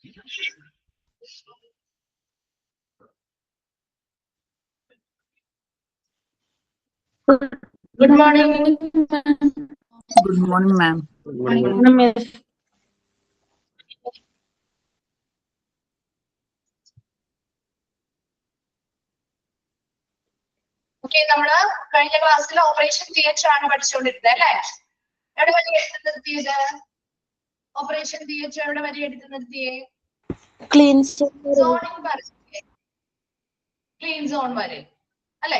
Good morning. Good morning, ma'am. Good morning, miss. Okay, നമ്മള് കഴിഞ്ഞ ക്ലാസ്സിൽ ഓപ്പറേഷൻ തിയേറ്റർ ആണ് പഠിച്ചുകൊണ്ടിരുന്നത് അല്ലെ? എവിടെ വരെ എടുത്ത് നിർത്തിയത്? ഓപ്പറേഷൻ തിയേറ്റർ എവിടെ വരെ എടുത്ത് നിർത്തിയേ? Clean സോണിങ് പറഞ്ഞേ, ക്ലീൻ സോൺ വരെ അല്ലെ?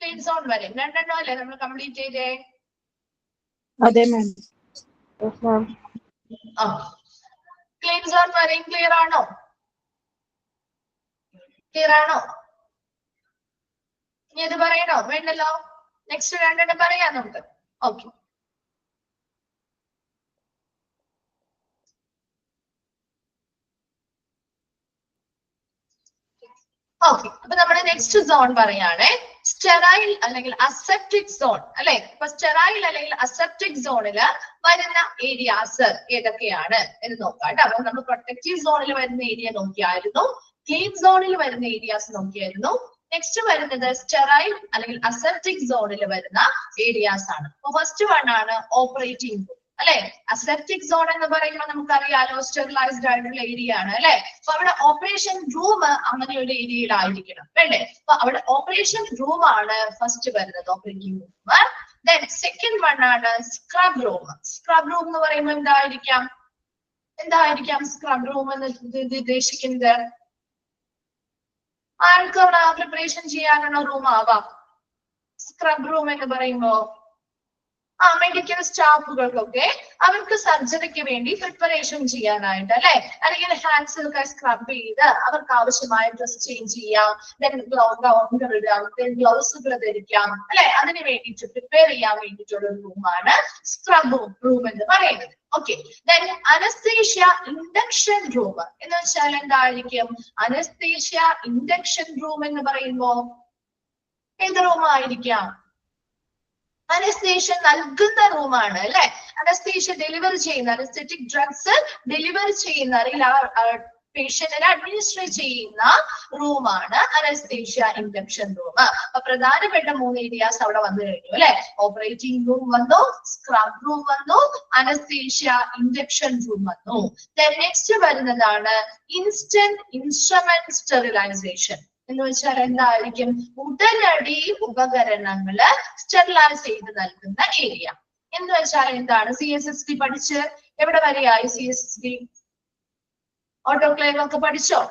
ക്ലീൻ സോൺ വരെ രണ്ടെണ്ണം അല്ലേ നമ്മൾ കംപ്ലീറ്റ് ചെയ്തേ? അതെ മാം. Yes, ma'am. ആ, ക്ലീൻ സോൺ വരെയും ക്ലിയർ ആണോ? ക്ലിയർ ആണോ? ഇനി അത് പറയണോ? വേണ്ടല്ലോ. നെക്സ്റ്റ് രണ്ടെണ്ണം പറയാം നമുക്ക്. Okay, okay. അപ്പൊ നമ്മുടെ നെക്സ്റ്റ് സോൺ പറയാണ് സ്റ്റെറൈൽ അല്ലെങ്കിൽ അസെപ്റ്റിക് സോൺ അല്ലെ? അപ്പൊ സ്റ്റെറൈൽ അല്ലെങ്കിൽ അസെപ്റ്റിക് സോണില് വരുന്ന ഏരിയാസ് ഏതൊക്കെയാണ് എന്ന് നോക്കാം കേട്ടോ. അപ്പൊ നമ്മൾ പ്രൊട്ടക്റ്റീവ് സോണിൽ വരുന്ന ഏരിയ നോക്കിയായിരുന്നു, ക്ലീൻ സോണിൽ വരുന്ന ഏരിയാസ് നോക്കിയായിരുന്നു. നെക്സ്റ്റ് വരുന്നത് സ്റ്റെറൈൽ അല്ലെങ്കിൽ അസെപ്റ്റിക് സോണിൽ വരുന്ന ഏരിയാസ് ആണ്. അപ്പൊ ഫസ്റ്റ് വൺ ആണ് ഓപ്പറേറ്റിംഗ് റൂം അല്ലെ? അസെപ്റ്റിക് സോൺ എന്ന് പറയുമ്പോൾ നമുക്കറിയാലോ സ്റ്റെറിലൈസ്ഡ് ആയിട്ടുള്ള ഏരിയ ആണ് അല്ലെ? അപ്പൊ അവിടെ ഓപ്പറേഷൻ റൂം അങ്ങനെ ഒരു ഏരിയയിലായിരിക്കണം വേണ്ടേ? അപ്പൊ അവിടെ ഓപ്പറേഷൻ റൂം ആണ് ഫസ്റ്റ് വരുന്നത്, operating room. Then second one ആണ് സ്ക്രബ് റൂം. സ്ക്രബ് റൂം എന്ന് പറയുമ്പോൾ എന്തായിരിക്കാം സ്ക്രബ് റൂം എന്ന് ഉദ്ദേശിക്കുന്നത്? ആർക്ക് അവിടെ പ്രിപ്പറേഷൻ ചെയ്യാനുള്ള റൂം ആവാം സ്ക്രബ് റൂം എന്ന് പറയുമ്പോ? മെഡിക്കൽ സ്റ്റാഫുകൾക്കൊക്കെ അവർക്ക് സർജറിക്ക് വേണ്ടി പ്രിപ്പറേഷൻ ചെയ്യാനായിട്ട് അല്ലെ? അല്ലെങ്കിൽ ഹാൻഡ്സ് ഒക്കെ സ്ക്രബ് ചെയ്ത് അവർക്ക് ആവശ്യമായ ഡ്രസ് ചേഞ്ച് ചെയ്യാം, ഗൗണുകൾ ഇടാം, ഗ്ലൗസുകൾ ധരിക്കാം അല്ലെ? അതിന് വേണ്ടിയിട്ട് പ്രിപ്പയർ ചെയ്യാൻ വേണ്ടിയിട്ടുള്ള ഒരു റൂമാണ് സ്ക്രബ് റൂം എന്ന് പറയുന്നത്. ഓക്കെ, അനസ്തേഷ്യ ഇൻഡക്ഷൻ റൂം എന്ന് വെച്ചാൽ എന്തായിരിക്കും? അനസ്തേഷ്യ ഇൻഡക്ഷൻ റൂം എന്ന് പറയുമ്പോ ഏത് റൂമായിരിക്കാം? അനസ്തേഷ്യ നൽകുന്ന റൂമാണ് അല്ലെ? അനസ്തേഷ്യ ഡെലിവർ ചെയ്യുന്ന, അനസ്തെറ്റിക് ഡ്രഗ്സ് ഡെലിവർ ചെയ്യുന്ന അല്ലെങ്കിൽ ആ പേഷ്യന്റിനെ അഡ്മിനിസ്ട്രേറ്റ് ചെയ്യുന്ന റൂമാണ് അനസ്തേഷ്യ ഇൻഡക്ഷൻ റൂം. അപ്പൊ പ്രധാനപ്പെട്ട 3 ഏരിയാസ് അവിടെ വന്നു കഴിഞ്ഞു അല്ലെ? ഓപ്പറേറ്റിംഗ് റൂം വന്നു, സ്ക്രബ് റൂം വന്നു, അനസ്തേഷ്യ ഇൻഡക്ഷൻ റൂം വന്നു. നെക്സ്റ്റ് വരുന്നതാണ് ഇൻസ്റ്റന്റ് ഇൻസ്ട്രുമെന്റ് സ്റ്റെറിലൈസേഷൻ എന്ന് വെച്ചാൽ എന്തായിരിക്കും? ഉടനടി ഉപകരണങ്ങള് സ്റ്റെറിലൈസ് ചെയ്ത് നൽകുന്ന ഏരിയ എന്ന് വെച്ചാൽ എന്താണ്? CSSD പഠിച്ച് എവിടെ വരെയായി? CSSD ഓട്ടോക്ലേവ് ഒക്കെ പഠിച്ചോ?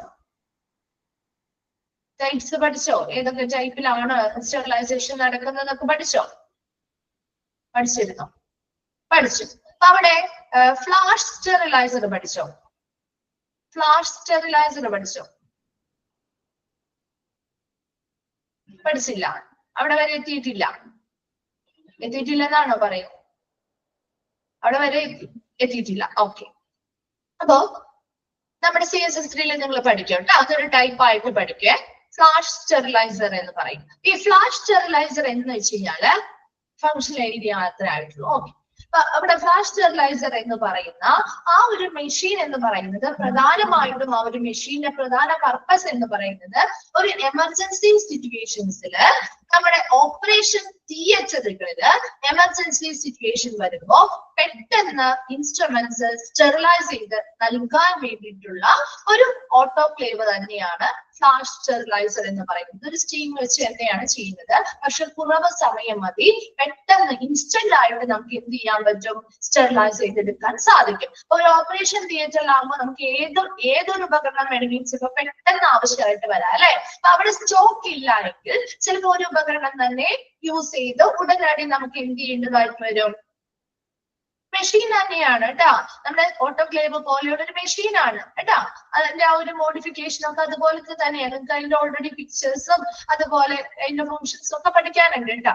ടൈപ്സ് പഠിച്ചോ? ഏതൊക്കെ ടൈപ്പിലാണ് സ്റ്റെറിലൈസേഷൻ നടക്കുന്നതൊക്കെ പഠിച്ചോ? പഠിച്ചിരുന്നോ? പഠിച്ചു. അപ്പൊ അവിടെ ഫ്ലാഷ് സ്റ്റെറിലൈസർ പഠിച്ചോ? ഫ്ലാഷ് സ്റ്റെറിലൈസർ പഠിച്ചോ? പഠിച്ചില്ല, അവിടെ വരെ എത്തിയിട്ടില്ലെന്നാണോ പറയുന്നത്? അവിടെ വരെ എത്തിയിട്ടില്ല. ഓക്കെ, അപ്പോ നമ്മുടെ CSSD നിങ്ങൾ പഠിക്കും കേട്ടോ. അതൊരു ടൈപ്പ് ആയിട്ട് പഠിക്കേ. ഫ്ലാഷ് സ്റ്റെറിലൈസർ എന്ന് പറയും. ഈ ഫ്ലാഷ് സ്റ്റെറിലൈസർ എന്ന് വെച്ച് കഴിഞ്ഞാല് ഫങ്ഷണൽ ഏരിയ മാത്രമേ ആയിട്ടുള്ളൂ. ഓക്കെ, അവിടെ ഫ്ലാഷ് സ്റ്റെറിലൈസർ എന്ന് പറയുന്ന ആ ഒരു മെഷീൻ എന്ന് പറയുന്നത് പ്രധാനമായിട്ടും ആ ഒരു മെഷീന്റെ പ്രധാന പർപ്പസ് എന്ന് പറയുന്നത് ഒരു എമർജൻസി സിറ്റുവേഷൻസിൽ നമ്മുടെ ഓപ്പറേഷൻ തിയേറ്ററുകളില് എമർജൻസി സിറ്റുവേഷൻ വരുമ്പോ പെട്ടെന്ന് ഇൻസ്ട്രുമെന്റ്സ് സ്റ്റെറിലൈസ് ചെയ്ത് നൽകാൻ വേണ്ടിയിട്ടുള്ള ഒരു ഓട്ടോക്ലേവ് തന്നെയാണ് ഫ്ലാഷ് സ്റ്റെറിലൈസർ എന്ന് പറയുന്നത്. ഒരു സ്റ്റീം വെച്ച് തന്നെയാണ് ചെയ്യുന്നത്, പക്ഷെ കുറവ് സമയം മതി, പെട്ടെന്ന് ഇൻസ്റ്റന്റ് ആയിട്ട് നമുക്ക് എന്ത് ചെയ്യാൻ പറ്റും? സ്റ്റെറിലൈസ് ചെയ്തെടുക്കാൻ സാധിക്കും. ഒരു ഓപ്പറേഷൻ തിയേറ്ററിലാകുമ്പോൾ നമുക്ക് ഏതൊരു ഉപകരണം വേണമെങ്കിലും ചിലപ്പോൾ പെട്ടെന്ന് ആവശ്യമായിട്ട് വരാം അല്ലെ? അപ്പൊ അവിടെ സ്റ്റോക്ക് ഇല്ല എങ്കിൽ ചിലപ്പോൾ ഒരു ഉപകരണം തന്നെ യൂസ് ചെയ്ത് ഉടനടി നമുക്ക് എന്ത് ചെയ്യേണ്ടതായിട്ട് വരും? മെഷീൻ തന്നെയാണ് കേട്ടാ, നമ്മുടെ ഓട്ടോക്ലേവ് പോലെയുള്ള ഒരു മെഷീനാണ് കേട്ടാ. അതിന്റെ ആ ഒരു മോഡിഫിക്കേഷൻ ഒക്കെ അതുപോലത്തെ തന്നെയാണ്. നിങ്ങൾക്ക് അതിന്റെ ഓൾറെഡി പിക്ചേഴ്സും അതുപോലെ അതിന്റെ ഫങ്ഷൻസും ഒക്കെ പഠിക്കാനുണ്ട് കേട്ടാ.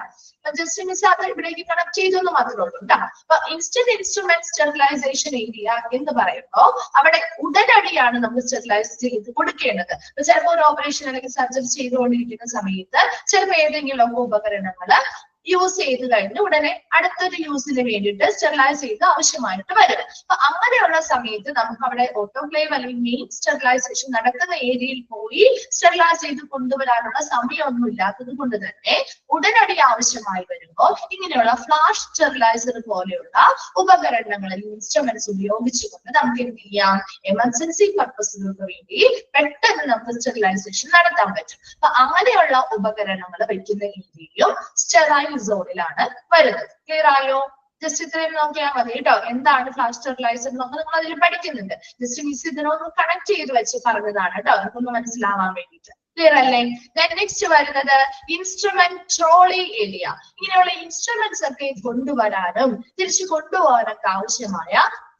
ജസ്റ്റ് മിസ് അത് ഇവിടേക്ക് കണക്ട് ചെയ്തെന്ന് മാത്രമേ ഉള്ളൂ കേട്ടാ. അപ്പൊ ഇൻസ്റ്റന്റ് ഇൻസ്ട്രുമെന്റ് സ്റ്റെറിലൈസേഷൻ ഏരിയ എന്ന് പറയുമ്പോ അവിടെ ഉടനടിയാണ് നമ്മൾ സ്റ്റെറിലൈസ് ചെയ്ത് കൊടുക്കേണ്ടത്. ചിലപ്പോൾ ഒരു ഓപ്പറേഷൻ അല്ലെങ്കിൽ സർജറി ചെയ്തുകൊണ്ടിരിക്കുന്ന സമയത്ത് ചിലപ്പോൾ ഏതെങ്കിലും ഒക്കെ ഉപകരണങ്ങള് യൂസ് ചെയ്ത് കഴിഞ്ഞ് ഉടനെ അടുത്തൊരു യൂസിന് വേണ്ടിയിട്ട് സ്റ്റെറിലൈസ് ചെയ്ത് ആവശ്യമായിട്ട് വരും. അപ്പൊ അങ്ങനെയുള്ള സമയത്ത് നമുക്ക് അവിടെ ഓട്ടോക്ലേവ് അല്ലെങ്കിൽ മെയിൻ സ്റ്റെറിലൈസേഷൻ നടക്കുന്ന ഏരിയയിൽ പോയി സ്റ്റെറിലൈസ് ചെയ്ത് കൊണ്ടുവരാനുള്ള സമയമൊന്നും ഇല്ലാത്തത് കൊണ്ട് തന്നെ ഉടനടി ആവശ്യമായി വരുമ്പോൾ ഇങ്ങനെയുള്ള ഫ്ലാഷ് സ്റ്റെറിലൈസർ പോലെയുള്ള ഉപകരണങ്ങളിൽ ഇൻസ്ട്രുമെന്റ്സ് ഉപയോഗിച്ചുകൊണ്ട് നമുക്ക് എന്ത് ചെയ്യാം, എമർജൻസി പർപ്പസുകൾക്ക് വേണ്ടി പെട്ടെന്ന് നമുക്ക് സ്റ്റെറിലൈസേഷൻ നടത്താൻ പറ്റും. അപ്പൊ അങ്ങനെയുള്ള ഉപകരണങ്ങൾ വെക്കുന്ന ഏരിയയും സ്റ്റെറൈൽ സോണിലാണ് വരുന്നത്. ക്ലിയർ ആയോ? ജസ്റ്റ് ഇത്രയും നോക്കിയാൽ മതി കേട്ടോ. എന്താണ് ഫ്ലാഷ് സ്റ്റെറിലൈസർ എന്നൊക്കെ നിങ്ങൾ അതിൽ പഠിക്കുന്നുണ്ട്. ജസ്റ്റ് മിസ് ഇതിനൊന്ന് കണക്ട് ചെയ്ത് വെച്ച് പറഞ്ഞതാണ് കേട്ടോ, നമുക്കൊന്ന് മനസ്സിലാവാൻ വേണ്ടിയിട്ട്. ക്ലിയർ അല്ലേ? നെക്സ്റ്റ് വരുന്നത് ഇൻസ്ട്രുമെന്റ് ട്രോളി ഏരിയ. ഇങ്ങനെയുള്ള ഇൻസ്ട്രുമെന്റ്സ് ഒക്കെ കൊണ്ടുവരാനും തിരിച്ചു കൊണ്ടുപോകാനൊക്കെ ആവശ്യമായ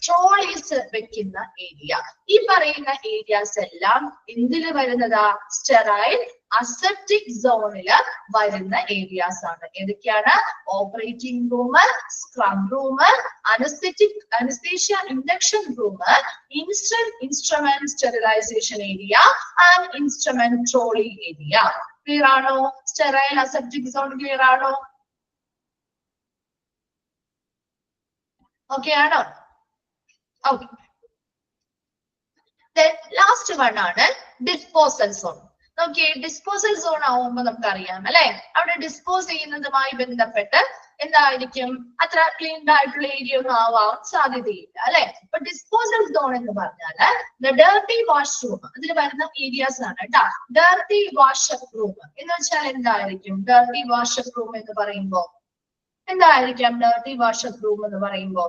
ട്രോളീസ് വെക്കുന്ന ഏരിയ. ഈ പറയുന്ന ഏരിയാസ് എല്ലാം എന്തില് വരുന്നതാ? സ്റ്റെറൈൽ അസെപ്റ്റിക് സോണില് വരുന്ന ഏരിയാസ് ആണ്. ഏതൊക്കെയാണ്? Operating room, scrub room, anaesthesia induction room, instrument sterilisation area and instrument trolley area. Clear ആണോ? സ്റ്റെറൈൽ അസെപ്റ്റിക് സോൺ ക്ലിയർ ആണോ? ഓക്കെ ആണോ? ഓക്കെ. ലാസ്റ്റ് വൺ ആണ് disposal zone. Okay, disposal zone ആവുമ്പോൾ നമുക്കറിയാം അല്ലെ, അവിടെ ഡിസ്പോസ് ചെയ്യുന്നതുമായി ബന്ധപ്പെട്ട് എന്തായിരിക്കും, അത്ര ക്ലീൻഡ് ആയിട്ടുള്ള ഏരിയ ഒന്നും ആവാൻ സാധ്യതയില്ല അല്ലെ. അപ്പൊ ഡിസ്പോസൽ സോൺ എന്ന് പറഞ്ഞാല് ഡേർട്ടി വാഷ്റൂം അതിൽ വരുന്ന ഏരിയാസ് ആണ് കേട്ടോ. ഡേർട്ടി വാഷപ്പ് റൂം എന്ന് വെച്ചാൽ എന്തായിരിക്കും? ഡേർട്ടി വാഷപ്പ് റൂം എന്ന് പറയുമ്പോ എന്തായിരിക്കാം? ഡേർട്ടി വാഷപ്പ് റൂം എന്ന് പറയുമ്പോ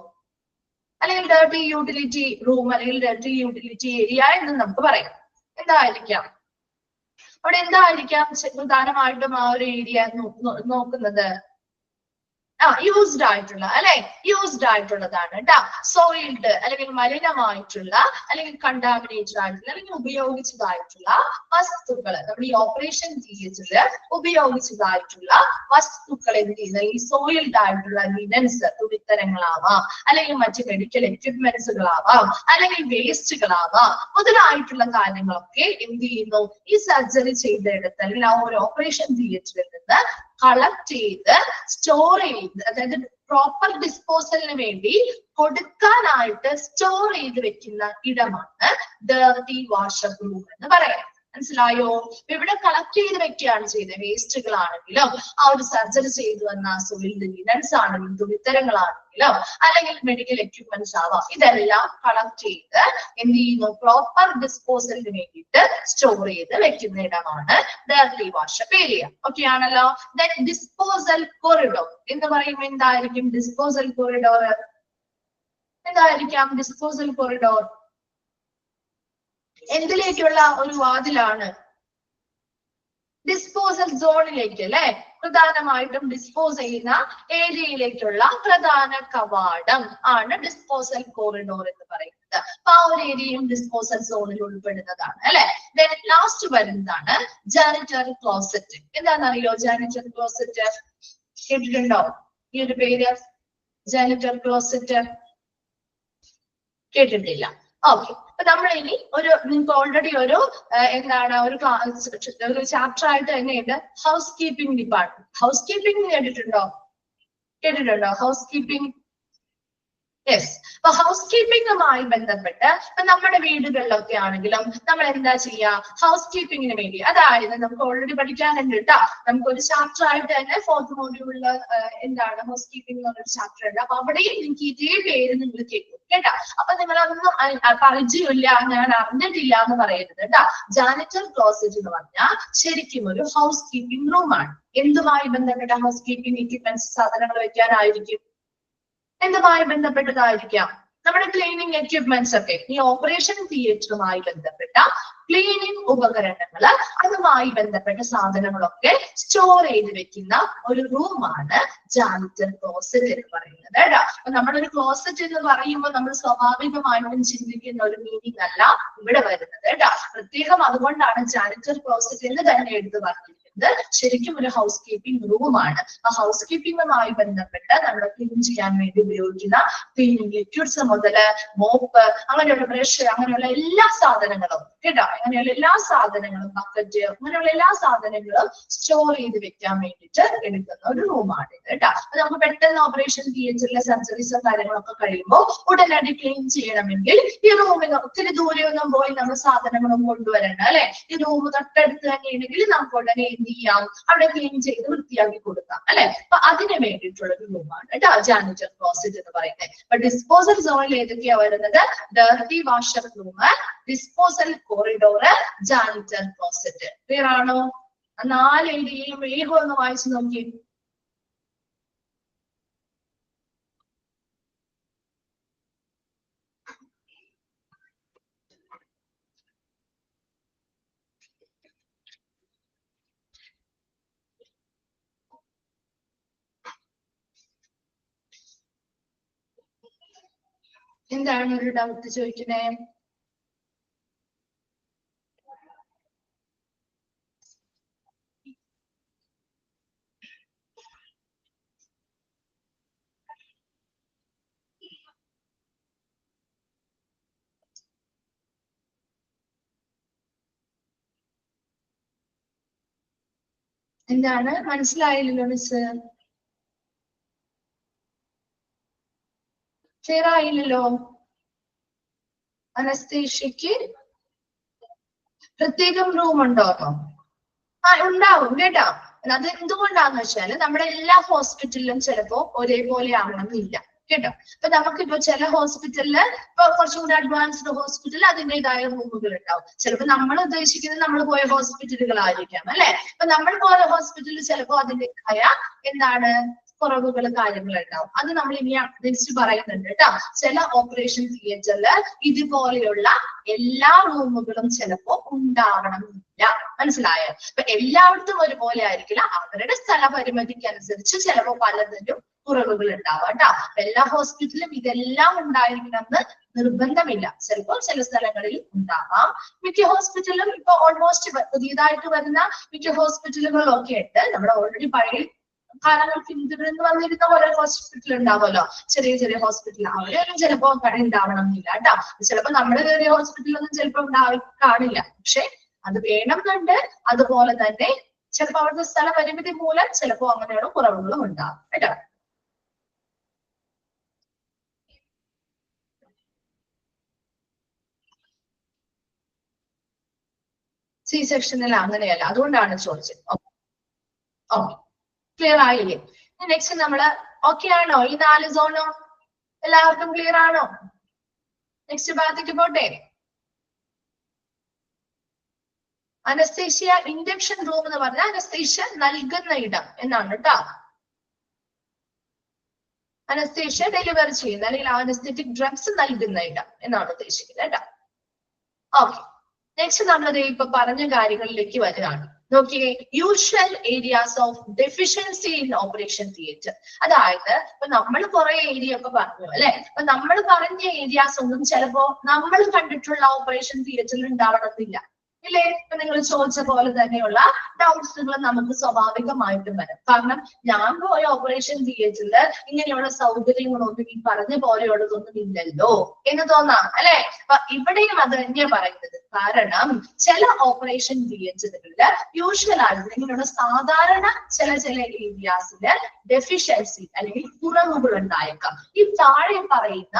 അല്ലെങ്കിൽ ഡേർട്ടി യൂട്ടിലിറ്റി റൂം അല്ലെങ്കിൽ ഡേർട്ടി യൂട്ടിലിറ്റി ഏരിയ എന്ന് നമുക്ക് പറയാം. എന്തായിരിക്കാം അവിടെ? എന്തായിരിക്കാം പ്രധാനമായിട്ടും ആ ഒരു ഏരിയ നോക്കുന്നത്? യൂസ്ഡ് ആയിട്ടുള്ള അല്ലെ, യൂസ്ഡ് ആയിട്ടുള്ളതാണ് കേട്ടോ. സോയിൽഡ് അല്ലെങ്കിൽ മലിനമായിട്ടുള്ള അല്ലെങ്കിൽ കണ്ടാമിനേറ്റഡ് ആയിട്ടുള്ള അല്ലെങ്കിൽ ഉപയോഗിച്ചതായിട്ടുള്ള വസ്തുക്കൾ, നമ്മൾ ഈ ഓപ്പറേഷൻ തിയേറ്ററിൽ ഉപയോഗിച്ചതായിട്ടുള്ള വസ്തുക്കൾ എന്ത് ചെയ്യുന്നത്? ഈ സോയിൽഡ് ആയിട്ടുള്ള ലിനൻസ്, തുണിത്തരങ്ങളാവാം, അല്ലെങ്കിൽ മറ്റ് മെഡിക്കൽ എക്യുപ്മെന്റ്സുകളാവാം, അല്ലെങ്കിൽ വേസ്റ്റുകളാവാം, മുതലായിട്ടുള്ള കാര്യങ്ങളൊക്കെ എന്ത് ചെയ്യുന്നു? ഈ സർജറി ചെയ്തെടുത്ത് അല്ലെങ്കിൽ ആ ഒരു ഓപ്പറേഷൻ തിയേറ്ററിൽ നിന്ന് കളക്ട് ചെയ്ത് സ്റ്റോർ ചെയ്ത്, അതായത് പ്രോപ്പർ ഡിസ്പോസലിന് വേണ്ടി കൊടുക്കാനായിട്ട് സ്റ്റോർ ചെയ്ത് വെക്കുന്ന ഇടമാണ് ഡേർട്ടി വാഷപ്പ് റൂം എന്ന് പറയാം. മനസ്സിലായോ? ഇവിടെ കളക്ട് ചെയ്ത് വെക്കുകയാണ് ചെയ്യുന്നത്. വേസ്റ്റുകളാണെങ്കിലും ആ ഒരു സർജറി ചെയ്തു വന്ന സോയിൽഡ് ലിനൻസ് ആണെങ്കിലും തുണിത്തരങ്ങളാണെങ്കിലും അല്ലെങ്കിൽ മെഡിക്കൽ എക്യുപ്മെന്റ്സ് ആവാം, ഇതെല്ലാം കളക്ട് ചെയ്ത് എന്ത് ചെയ്യുന്നു? പ്രോപ്പർ ഡിസ്പോസലിന് വേണ്ടിയിട്ട് സ്റ്റോർ ചെയ്ത് വെക്കുന്ന ഇടമാണ് ഡേർട്ടി വാഷപ്പ് ഏരിയ. ഓക്കെ ആണല്ലോ? ദെൻ ഡിസ്പോസൽ കോറിഡോർ എന്ന് പറയുമ്പോൾ എന്തായിരിക്കും? ഡിസ്പോസൽ കോറിഡോർ എന്തായിരിക്കാം? ഡിസ്പോസൽ കോറിഡോർ എന്തിലേക്കുള്ള ഒരു വാതിലാണ്? ഡിസ്പോസൽ സോണിലേക്ക് അല്ലെ, പ്രധാനമായിട്ടും ഡിസ്പോസ് ചെയ്യുന്ന ഏരിയയിലേക്കുള്ള പ്രധാന കവാടം ആണ് ഡിസ്പോസൽ കോറിഡോർ എന്ന് പറയുന്നത്. അപ്പൊ ആ ഒരു ഏരിയയും ഡിസ്പോസൽ സോണിൽ ഉൾപ്പെടുന്നതാണ് അല്ലെ. ദെൻ ലാസ്റ്റ് വരുന്നതാണ് ജാനിറ്ററി ക്ലോസറ്റ്. എന്താണെന്നറിയോ ജാനിറ്ററി ക്ലോസറ്റ്? കേട്ടിട്ടുണ്ടോ ഈ ഒരു പേര്? ജാനിറ്ററി ക്ലോസറ്റ് കേട്ടിട്ടില്ല. ഓക്കെ, അപ്പൊ നമ്മൾ ഇനി നിങ്ങൾക്ക് ഓൾറെഡി എന്താണ് ഒരു ചാപ്റ്റർ ആയിട്ട് തന്നെയുണ്ട് housekeeping department. Housekeeping കേട്ടിട്ടുണ്ടോ? Housekeeping. യെസ്. അപ്പൊ ഹൗസ് കീപ്പിംഗുമായി ബന്ധപ്പെട്ട് ഇപ്പൊ നമ്മുടെ വീടുകളിലൊക്കെ ആണെങ്കിലും നമ്മൾ എന്താ ചെയ്യാ? ഹൗസ് കീപ്പിംഗിന് വേണ്ടി, അതായത് നമുക്ക് ഓൾറെഡി പഠിക്കാനുണ്ട് കേട്ടോ. നമുക്കൊരു ചാപ്റ്റർ ആയിട്ട് തന്നെ 4th മോഡ്യൂളില് എന്താണ് ഹൗസ് കീപ്പിംഗ് എന്നൊരു ചാപ്റ്റർ ഉണ്ട്. അപ്പൊ അവിടെയും എനിക്ക് ഇതേ പേര് നിങ്ങൾ കേൾക്കും കേട്ടോ. അപ്പൊ നിങ്ങളൊന്നും പരിചയമില്ല, ഞാൻ അറിഞ്ഞിട്ടില്ല എന്ന് പറയരുത് കേട്ടോ. ജാനിറ്റർ ക്ലോസറ്റ് എന്ന് പറഞ്ഞാൽ ശരിക്കും ഒരു ഹൗസ് കീപ്പിംഗ് റൂമാണ്. എന്തുമായി ബന്ധപ്പെട്ട ഹൗസ് കീപ്പിംഗ് എക്യുപ്മെന്റ്സ്, സാധനങ്ങൾ വെക്കാനായിരിക്കും? എന്തുമായി ബന്ധപ്പെട്ടതായിരിക്കാം? നമ്മുടെ ക്ലീനിങ് എക്യുപ്മെന്റ്സ് ഒക്കെ, ഈ ഓപ്പറേഷൻ തിയേറ്ററുമായി ബന്ധപ്പെട്ട ക്ലീനിങ് ഉപകരണങ്ങൾ, അതുമായി ബന്ധപ്പെട്ട സാധനങ്ങളൊക്കെ സ്റ്റോർ ചെയ്ത് വെക്കുന്ന ഒരു റൂമാണ് ജാനിറ്റർ ക്ലോസറ്റ് എന്ന് പറയുന്നത് കേട്ടോ. അപ്പൊ നമ്മളൊരു ക്ലോസറ്റ് എന്ന് പറയുമ്പോൾ നമ്മൾ സ്വാഭാവികമായിട്ടും ചിന്തിക്കുന്ന ഒരു മീനിങ് അല്ല ഇവിടെ വരുന്നത് കേട്ടോ. പ്രത്യേകം അതുകൊണ്ടാണ് ജാനിറ്റർ ക്ലോസറ്റ് എന്ന് തന്നെ എടുത്ത് പറഞ്ഞിരിക്കുന്നത്. ശരിക്കും ഒരു ഹൗസ് കീപ്പിംഗ് റൂമാണ്. ആ ഹൗസ് കീപ്പിംഗുമായി ബന്ധപ്പെട്ട് നമ്മൾ ക്ലീൻ ചെയ്യാൻ വേണ്ടി ഉപയോഗിക്കുന്ന ക്ലീനിങ് ലിക്വിഡ്സ് മുതല് മോപ്പ്, അങ്ങനെയുള്ള ബ്രഷ്, അങ്ങനെയുള്ള എല്ലാ സാധനങ്ങളും കേട്ടോ, അങ്ങനെയുള്ള എല്ലാ സാധനങ്ങളും, ബക്കറ്റ്, അങ്ങനെയുള്ള എല്ലാ സാധനങ്ങളും സ്റ്റോർ ചെയ്ത് വെക്കാൻ വേണ്ടിയിട്ട് എടുക്കുന്ന ഒരു റൂമാണ് ഇത് കേട്ടോ. അപ്പൊ നമുക്ക് പെട്ടെന്ന് ഓപ്പറേഷൻ തിയേറ്ററിലെ സർജറീസോ കാര്യങ്ങളൊക്കെ കഴിയുമ്പോൾ ഉടനടി ക്ലീൻ ചെയ്യണമെങ്കിൽ ഈ റൂമിൽ ഒത്തിരി ദൂരെയൊന്നും പോയി നമ്മൾ സാധനങ്ങളും കൊണ്ടുവരണ്ട അല്ലെ. ഈ റൂം തൊട്ടടുത്ത് തന്നെയാണെങ്കിൽ നമുക്ക് ഉടനെ എന്ത് ചെയ്യാം, അവിടെ ക്ലീൻ ചെയ്ത് വൃത്തിയാക്കി കൊടുക്കാം അല്ലെ. അപ്പൊ അതിന് വേണ്ടിയിട്ടുള്ള ഒരു റൂമാണ് കേട്ടോ ജാനിറ്റർ ക്ലോസറ്റ് എന്ന് പറയുന്നത്. അപ്പൊ ഡിസ്പോസൽ സോണിൽ ഏതൊക്കെയാ വരുന്നത്? Dirty washer room, disposal corridor, janitor closet. Clear ആണോ? 4 ഏരിയയും വേഗം ഒന്ന് വായിച്ചു നോക്കി. എന്താണ് ഒരു ഡൗട്ട് ചോദിക്കണേ? എന്താണ് മനസ്സിലായില്ലല്ലോ മിസ്? ക്ലിയർ ആയില്ലല്ലോ? അനസ്തേഷ്യക്ക് പ്രത്യേകം റൂം ഉണ്ടോ? ഉണ്ടാവും കേട്ടോ. അത് എന്തുകൊണ്ടാന്ന് വെച്ചാല് നമ്മുടെ എല്ലാ ഹോസ്പിറ്റലിലും ചിലപ്പോ ഒരേപോലെ ആവണമെന്നില്ല കേട്ടോ. അപ്പൊ നമുക്കിപ്പോ ചില ഹോസ്പിറ്റലില് ഇപ്പൊ കുറച്ചും കൂടി അഡ്വാൻസ്ഡ് ഹോസ്പിറ്റൽ അതിൻ്റെതായ റൂമുകൾ ഉണ്ടാവും. ചിലപ്പോ നമ്മൾ ഉദ്ദേശിക്കുന്നത് നമ്മൾ പോയ ഹോസ്പിറ്റലുകളായിരിക്കാം അല്ലെ. അപ്പൊ നമ്മൾ പോയ ഹോസ്പിറ്റലിൽ ചിലപ്പോ അതിൻ്റെതായ എന്താണ് കുറവുകൾ കാര്യങ്ങൾ ഉണ്ടാവും. അത് നമ്മൾ ഇനി നെക്സ്റ്റ് പറയുന്നുണ്ട് കേട്ടോ. ചില ഓപ്പറേഷൻ തിയേറ്ററില് ഇതുപോലെയുള്ള എല്ലാ റൂമുകളും ചിലപ്പോ ഉണ്ടാവണമെന്നില്ല. മനസ്സിലായോ? അപ്പൊ എല്ലായിടത്തും ഒരുപോലെ ആയിരിക്കില്ല. അവരുടെ സ്ഥലപരിമിതിക്ക് അനുസരിച്ച് ചിലപ്പോ പലതിലും കുറവുകൾ ഉണ്ടാവാം കേട്ടോ. എല്ലാ ഹോസ്പിറ്റലിലും ഇതെല്ലാം ഉണ്ടായിരിക്കണമെന്ന് നിർബന്ധമില്ല. ചിലപ്പോൾ ചില സ്ഥലങ്ങളിൽ ഉണ്ടാവാം. മിക്ക ഹോസ്പിറ്റലിലും ഇപ്പൊ ഓൾമോസ്റ്റ് പുതിയതായിട്ട് വരുന്ന മിക്ക ഹോസ്പിറ്റലുകളൊക്കെ ഉണ്ട്. നമ്മുടെ ഓൾറെഡി പഴയ കാലങ്ങൾക്ക് പിന്തുടർന്ന് വന്നിരുന്ന ഓരോ ഹോസ്പിറ്റൽ ഉണ്ടാവുമല്ലോ, ചെറിയ ചെറിയ ഹോസ്പിറ്റൽ, അവിടെയൊന്നും ചിലപ്പോ ഉണ്ടാവണം എന്നില്ല കേട്ടോ. ചിലപ്പോ നമ്മുടെ കയറിയ ഹോസ്പിറ്റലൊന്നും ചിലപ്പോ കാണില്ല. പക്ഷെ അത് വേണമെന്നുണ്ട്. അതുപോലെ തന്നെ ചിലപ്പോ അവിടുത്തെ സ്ഥല പരിമിതി മൂലം ചിലപ്പോ അങ്ങനെയുള്ള കുറവുകളും ഉണ്ടാവും കേട്ടോ. സി സെക്ഷനിൽ അങ്ങനെയല്ല, അതുകൊണ്ടാണ് ചോദിച്ചത്. ഓക്കെ, ക്ലിയർ ആയില്ലേ? നെക്സ്റ്റ് നമ്മള് ഓക്കെ ആണോ? ഈ 4 സോണും എല്ലാവർക്കും ക്ലിയർ ആണോ? നെക്സ്റ്റ് ഭാഗത്തേക്ക് പോട്ടെ. അനസ്തേഷ്യ ഇൻഡക്ഷൻ റൂം എന്ന് പറഞ്ഞാൽ അനസ്തേഷ്യ നൽകുന്ന ഇടം എന്നാണ് കേട്ടോ. അനസ്തേഷ്യ ഡെലിവറി ചെയ്യുന്ന അല്ലെങ്കിൽ അനസ്തെറ്റിക് ഡ്രഗ്സ് നൽകുന്ന ഇടം എന്നാണ് ഉദ്ദേശിക്കുന്നത് കേട്ടോ. ഓക്കെ, നെക്സ്റ്റ് നമ്മളത് ഇപ്പൊ പറഞ്ഞ കാര്യങ്ങളിലേക്ക് വരികയാണ്. നോക്കിയേ, usual areas of deficiency in operation theatre. അതായത് ഇപ്പൊ നമ്മൾ കുറെ ഏരിയ ഒക്കെ പറഞ്ഞു അല്ലെ. അപ്പൊ നമ്മൾ പറഞ്ഞ ഏരിയാസ് ഒന്നും ചിലപ്പോ നമ്മൾ കണ്ടിട്ടുള്ള ഓപ്പറേഷൻ തിയേറ്ററിൽ ഉണ്ടാവണമെന്നില്ല ഇല്ലേ. ഇപ്പൊ നിങ്ങൾ ചോദിച്ച പോലെ തന്നെയുള്ള ഡൗട്ട്സുകൾ നമുക്ക് സ്വാഭാവികമായിട്ടും വരും. കാരണം ഞാൻ പോയ ഓപ്പറേഷൻ തിയേറ്ററിൽ ഇങ്ങനെയുള്ള സൗകര്യങ്ങളൊന്നും ഈ പറഞ്ഞ പോലെയുള്ളതൊന്നും ഇല്ലല്ലോ എന്ന് തോന്നാം അല്ലെ. അപ്പൊ ഇവിടെയും അത് തന്നെയാണ് പറയുന്നത്. കാരണം ചില ഓപ്പറേഷൻ തിയേറ്ററുകളില് യൂഷ്വൽ ആയിട്ട് ഇങ്ങനെയുള്ള സാധാരണ ചില ഏരിയാസില് ഡെഫിഷ്യൻസി അല്ലെങ്കിൽ കുറവുകൾ ഉണ്ടായേക്കാം. ഈ താഴെ പറയുന്ന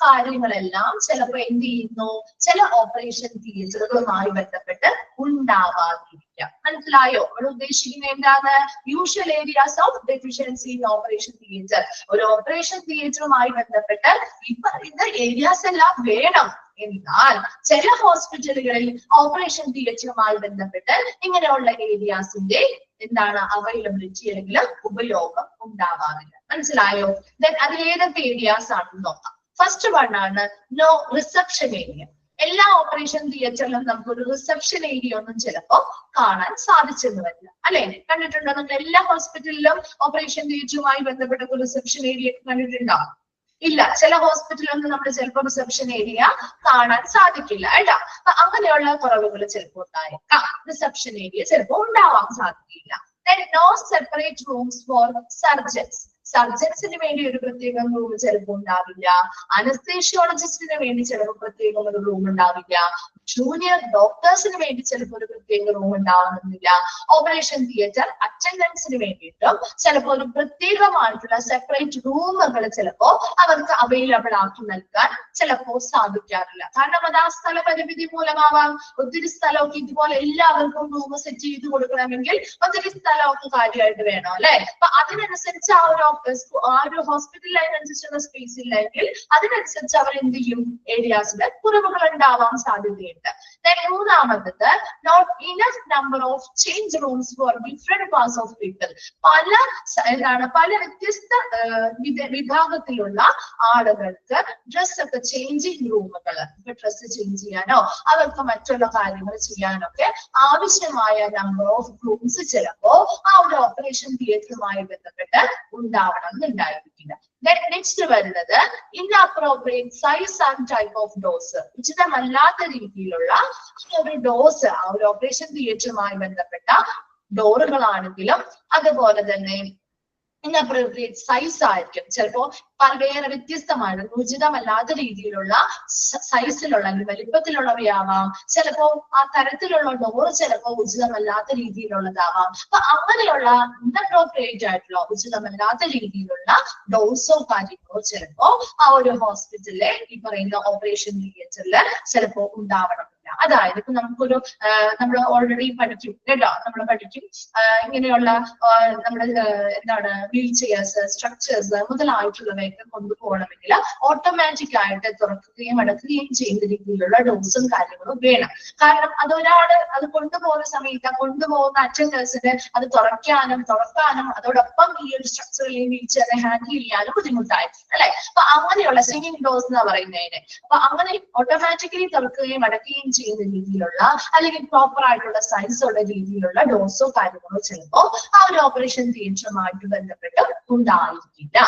കാര്യങ്ങളെല്ലാം ചിലപ്പോൾ എന്ത് ചെയ്യുന്നു, ചില ഓപ്പറേഷൻ തിയേറ്ററുകളുമായി ബന്ധപ്പെട്ട് ഉണ്ടാവാതിരിക്കാം. മനസ്സിലായോ? നമ്മൾ ഉദ്ദേശിക്കുന്നത് എന്താണ്? Usual areas of deficiency in operation theatre. ഒരു ഓപ്പറേഷൻ തിയേറ്ററുമായി ബന്ധപ്പെട്ട് ഈ പറയുന്ന ഏരിയാസ് എല്ലാം വേണം. എന്നാൽ ചില ഹോസ്പിറ്റലുകളിൽ ഓപ്പറേഷൻ തിയേറ്ററുമായി ബന്ധപ്പെട്ട് ഇങ്ങനെയുള്ള ഏരിയാസിന്റെ എന്താണ് അവൈലബിലിറ്റി അല്ലെങ്കിൽ ഉപയോഗം ഉണ്ടാവാറില്ല. മനസ്സിലായോ? ദെൻ അതിൽ ഏതൊക്കെ ഏരിയാസ് ആണെന്ന് നോക്കാം. ഫസ്റ്റ് വൺ ആണ് നോ റിസപ്ഷൻ ഏരിയ. എല്ലാ ഓപ്പറേഷൻ തിയേറ്ററിലും നമുക്കൊരു റിസപ്ഷൻ ഏരിയ ഒന്നും ചിലപ്പോ കാണാൻ സാധിച്ചെന്ന് വരില്ല അല്ലെ. കണ്ടിട്ടുണ്ടോ? നമ്മൾ എല്ലാ ഹോസ്പിറ്റലിലും ഓപ്പറേഷൻ തിയേറ്ററുമായി ബന്ധപ്പെട്ട റിസപ്ഷൻ ഏരിയ കണ്ടിട്ടുണ്ടോ? ഇല്ല. ചില ഹോസ്പിറ്റലൊന്നും നമ്മൾ ചിലപ്പോൾ റിസപ്ഷൻ ഏരിയ കാണാൻ സാധിക്കില്ല കേട്ടോ. അപ്പൊ അങ്ങനെയുള്ള കുറവുകൾ ചിലപ്പോൾ ഉണ്ടായേക്കാം. റിസപ്ഷൻ ഏരിയ ചിലപ്പോൾ ഉണ്ടാവാൻ സാധിക്കില്ല. No separate rooms for surgeons. സർജൻസിന് വേണ്ടി ഒരു പ്രത്യേക റൂം ചിലപ്പോൾ ഉണ്ടാവില്ല. അനസ്തേഷ്യോളജിസ്റ്റിന് വേണ്ടി ചിലപ്പോൾ പ്രത്യേകം ഒരു റൂം ഉണ്ടാവില്ല. ജൂനിയർ ഡോക്ടേഴ്സിന് വേണ്ടി ചിലപ്പോൾ ഒരു പ്രത്യേക റൂം ഉണ്ടാവുന്നില്ല. ഓപ്പറേഷൻ തിയേറ്റർ അറ്റൻഡൻസിന് വേണ്ടിയിട്ടും ചിലപ്പോൾ ഒരു പ്രത്യേകമായിട്ടുള്ള സെപ്പറേറ്റ് റൂമുകൾ ചിലപ്പോൾ അവർക്ക് അവൈലബിൾ ആക്കി നൽകാൻ ചിലപ്പോൾ സാധിക്കാറില്ല. കാരണം അത് ആ സ്ഥല പരിമിതി മൂലമാവാം. ഒത്തിരി സ്ഥലമൊക്കെ ഇതുപോലെ എല്ലാവർക്കും റൂം സെറ്റ് ചെയ്ത് കൊടുക്കണമെങ്കിൽ ഒത്തിരി സ്ഥലമൊക്കെ കാര്യമായിട്ട് വേണം അല്ലെ. അപ്പൊ അതിനനുസരിച്ച് ആ ഒരു ഹോസ്പിറ്റലിൽ അതിനനുസരിച്ചുള്ള സ്പേസ് ഇല്ലെങ്കിൽ അതിനനുസരിച്ച് അവർ എന്ത് ചെയ്യും, ഏരിയാസിൽ കുറവുകൾ ഉണ്ടാവാൻ സാധ്യതയുണ്ട്. മൂന്നാമത്തത് not enough number of change rooms for different parts of people. പല വ്യത്യസ്ത വിഭാഗത്തിലുള്ള ആളുകൾക്ക് ഡ്രസ്സൊക്കെ ചേഞ്ചിങ് റൂമുകൾ, ഡ്രസ്സ് ചേഞ്ച് ചെയ്യാനോ അവർക്ക് മറ്റുള്ള കാര്യങ്ങൾ ചെയ്യാനൊക്കെ ആവശ്യമായ നമ്പർ ഓഫ് റൂംസ് ചിലപ്പോ ആ ഒരു ഓപ്പറേഷൻ തിയേറ്ററുമായി ബന്ധപ്പെട്ട് ഉണ്ടാവണം എന്നുണ്ടായിരിക്കില്ല. നെക്സ്റ്റ് വരുന്നത് inappropriate size and type of dose. ഉചിതമല്ലാത്ത രീതിയിലുള്ള ഒരു ഡോസ് ആ ഒരു ഓപ്പറേഷൻ തിയേറ്ററുമായി ബന്ധപ്പെട്ട ഡോറുകളാണെങ്കിലും അതുപോലെ തന്നെ ഇൻഅപ്രോപ്രിയേറ്റ് സൈസ് ആയിരിക്കും. ചിലപ്പോ വേറെ വ്യത്യസ്തമായ ഉചിതമല്ലാത്ത രീതിയിലുള്ള സൈസിലുള്ള വലിപ്പത്തിലുള്ളവയാവാം. ചിലപ്പോ ആ തരത്തിലുള്ള ഡോർ ചിലപ്പോ ഉചിതമല്ലാത്ത രീതിയിലുള്ളതാവാം. അപ്പൊ അങ്ങനെയുള്ള ഇൻഅപ്രോപ്രിയേറ്റ് ആയിട്ടുള്ള ഉചിതമല്ലാത്ത രീതിയിലുള്ള ഡോസോ കാര്യങ്ങളോ ചിലപ്പോ ആ ഒരു ഹോസ്പിറ്റലിലെ ഈ പറയുന്ന ഓപ്പറേഷൻ തിയേറ്ററിൽ ചിലപ്പോ ഉണ്ടാവണം. അതായത് ഇപ്പൊ നമുക്കൊരു നമ്മൾ ഓൾറെഡി പഠിക്കും കേട്ടോ, നമ്മൾ പഠിക്കും ഇങ്ങനെയുള്ള നമ്മുടെ എന്താണ് വീൽ ചെയർസ്, സ്ട്രക്ചേഴ്സ് മുതലായിട്ടുള്ളവയൊക്കെ കൊണ്ടുപോകണമെങ്കിൽ ഓട്ടോമാറ്റിക് ആയിട്ട് തുറക്കുകയും അടക്കുകയും ചെയ്യുന്ന രീതിയിലുള്ള ഡോസും കാര്യങ്ങളും വേണം. കാരണം അതൊരാള് അത് കൊണ്ടുപോകുന്ന സമയത്ത് കൊണ്ടുപോകുന്ന അറ്റൻഡേഴ്സിന് അത് തുറക്കാനും അതോടൊപ്പം ഈ ഒരു സ്ട്രക്ചറിൽ വീൽ ചെയർ ഹാൻഡിൽ ചെയ്യാനും ബുദ്ധിമുട്ടായി അല്ലെ. അപ്പൊ അങ്ങനെയുള്ള സ്വിംഗിങ് ഡോസ് എന്ന് പറയുന്നതിന് അപ്പൊ അങ്ങനെ ഓട്ടോമാറ്റിക്കലി തുറക്കുകയും അടക്കുകയും ചെയ്യുന്ന രീതിയിലുള്ള അല്ലെങ്കിൽ പ്രോപ്പർ ആയിട്ടുള്ള സൈസുള്ള രീതിയിലുള്ള ഡോസോ കാര്യങ്ങളോ ചിലപ്പോ ആ ഒരു ഓപ്പറേഷൻ തിയേറ്ററുമായിട്ട് ബന്ധപ്പെട്ട് ഉണ്ടായിരിക്കില്ല.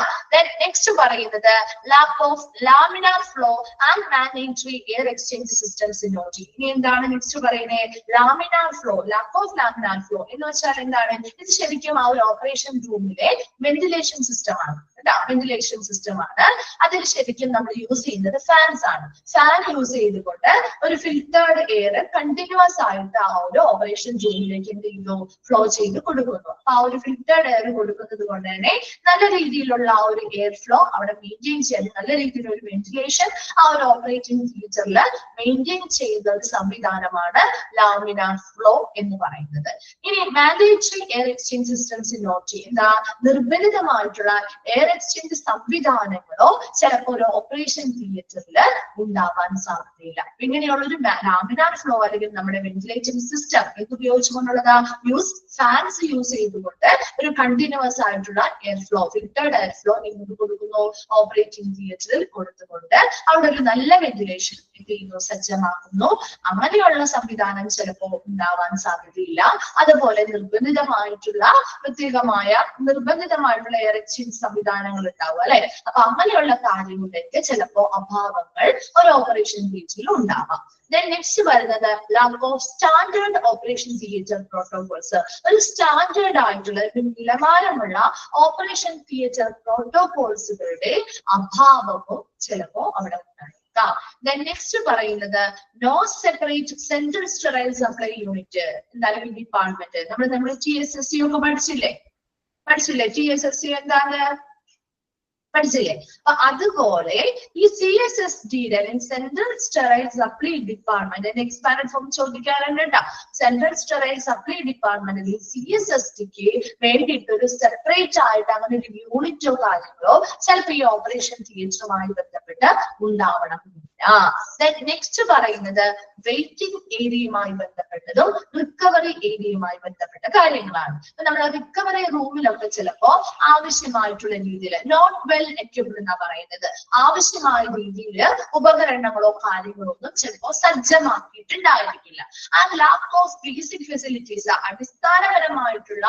നെക്സ്റ്റ് പറയുന്നത് lack of laminar flow and mandatory air exchange systems in OT. ഇനി എന്താണ് നെക്സ്റ്റ് പറയുന്നത്? Laminar flow, lack of laminar flow എന്ന് വെച്ചാൽ എന്താണ്? ഇത് ശരിക്കും ആ ഒരു ഓപ്പറേഷൻ റൂമിലെ വെന്റിലേഷൻ സിസ്റ്റം ആണ്. വെന്റിലേഷൻ സിസ്റ്റം ആണ്. അതിൽ ശരിക്കും നമ്മൾ യൂസ് ചെയ്യുന്നത് ഫാൻസ് ആണ്. ഫാൻ യൂസ് ചെയ്തുകൊണ്ട് ഒരു ഫിൽറ്റേർഡ് എയർ കണ്ടിന്യൂസ് ആയിട്ട് ആ ഒരു ഓപ്പറേഷൻ റൂമിലേക്ക് എന്ത് ചെയ്യുന്നു, ഫ്ലോ ചെയ്ത് കൊടുക്കുന്നു. അപ്പൊ ആ ഒരു ഫിൽറ്റേർഡ് എയർ കൊടുക്കുന്നത് കൊണ്ട് തന്നെ നല്ല രീതിയിലുള്ള ആ ഒരു എയർ ഫ്ലോ അവിടെ മെയിൻറ്റെയിൻ ചെയ്യാൻ, നല്ല രീതിയിലുള്ള ഒരു വെന്റിലേഷൻ ആ ഒരു ഓപ്പറേറ്റിംഗ് തിയേറ്ററിൽ മെയിൻറ്റെയിൻ ചെയ്യുന്ന ഒരു സംവിധാനമാണ് ലാമിനാർ ഫ്ലോ എന്ന് പറയുന്നത്. ഇനി mandatory air exchange systems in OT എന്താ? നിർബന്ധിതമായിട്ടുള്ള എയർ എക്സ്ചേഞ്ച് സംവിധാനങ്ങളോ ചിലപ്പോൾ ഒരു ഓപ്പറേഷൻ തിയേറ്ററിൽ ഉണ്ടാവാൻ സാധ്യതയില്ല. ഇങ്ങനെയുള്ളൊരു ലാമിനാർ ഫ്ലോ അല്ലെങ്കിൽ നമ്മുടെ വെന്റിലേറ്റിംഗ് സിസ്റ്റം എന്തുപയോഗിച്ചുകൊണ്ടുള്ളതാ? ഫാൻസ് യൂസ് ചെയ്തുകൊണ്ട് ഒരു കണ്ടിന്യൂസ് ആയിട്ടുള്ള air flow, filtered air flow എന്നത് കൊടുക്കുന്നു ഓപ്പറേറ്റിംഗ് തിയേറ്ററിൽ കൊടുത്തുകൊണ്ട് അവിടെ ഒരു നല്ല വെന്റിലേഷൻ എന്ത് ചെയ്യുന്നു, സജ്ജമാക്കുന്നു. അങ്ങനെയുള്ള സംവിധാനം ചിലപ്പോൾ ഉണ്ടാവാൻ സാധ്യതയില്ല. അതുപോലെ നിർബന്ധിതമായിട്ടുള്ള എയർ എക്സ്ചേഞ്ച് സംവിധാനങ്ങൾ ഉണ്ടാവും അല്ലെ. അപ്പൊ അങ്ങനെയുള്ള കാര്യങ്ങളിലേക്ക് ചിലപ്പോ അഭാവങ്ങൾ ഒരു ഓപ്പറേഷൻ തിയേറ്ററിൽ ഉണ്ടാവാം. നെക്സ്റ്റ് വരുന്നത് lack of standard operation theatre protocols. ഒരു സ്റ്റാൻഡേർഡ് ആയിട്ടുള്ള ഒരു നിലവാരമുള്ള ഓപ്പറേഷൻ തിയേറ്റർ പ്രോട്ടോകോൾസുകളുടെ അഭാവവും ചിലപ്പോ അവിടെ ഉണ്ടായേക്കാം. നെക്സ്റ്റ് പറയുന്നത് no separate central sterile supply unit. എന്തായാലും ഡിപ്പാർട്ട്മെന്റ് നമ്മൾ TSSC ഒക്കെ പഠിച്ചില്ലേ? TSSC എന്താണ് പഠിച്ചില്ലേ? അപ്പൊ അതുപോലെ ഈ CSSD-യുടെ central sterile supply department expand form ചോദിക്കാറുണ്ട് കേട്ടോ. സെൻട്രൽ സ്റ്റെറൈൽ സപ്ലൈ ഡിപ്പാർട്ട്മെന്റിൽ CSSD-ക്ക് വേണ്ടിയിട്ട് ഒരു സെപ്പറേറ്റ് ആയിട്ട് അങ്ങനെ ഒരു യൂണിറ്റോ കാര്യങ്ങളോ ചിലപ്പോ ഈ ഓപ്പറേഷൻ തിയേറ്ററുമായി ബന്ധപ്പെട്ട് ഉണ്ടാവണം. നെക്സ്റ്റ് പറയുന്നത് വെയിറ്റിംഗ് ഏരിയയുമായി ബന്ധപ്പെട്ടതും റിക്കവറി ഏരിയയുമായി ബന്ധപ്പെട്ട കാര്യങ്ങളാണ്. അപ്പൊ നമ്മൾ റിക്കവറി റൂമിലൊക്കെ ചിലപ്പോ ആവശ്യമായിട്ടുള്ള രീതിയിൽ നോട്ട് വെൽ എക്യുപ്ഡ് എന്നാ പറയുന്നത്, ആവശ്യമായ രീതിയിൽ ഉപകരണങ്ങളോ കാര്യങ്ങളോ ഒന്നും ചിലപ്പോ സജ്ജമാക്കിയിട്ടുണ്ടായിരിക്കില്ല. And lack of basic facilities, അടിസ്ഥാനപരമായിട്ടുള്ള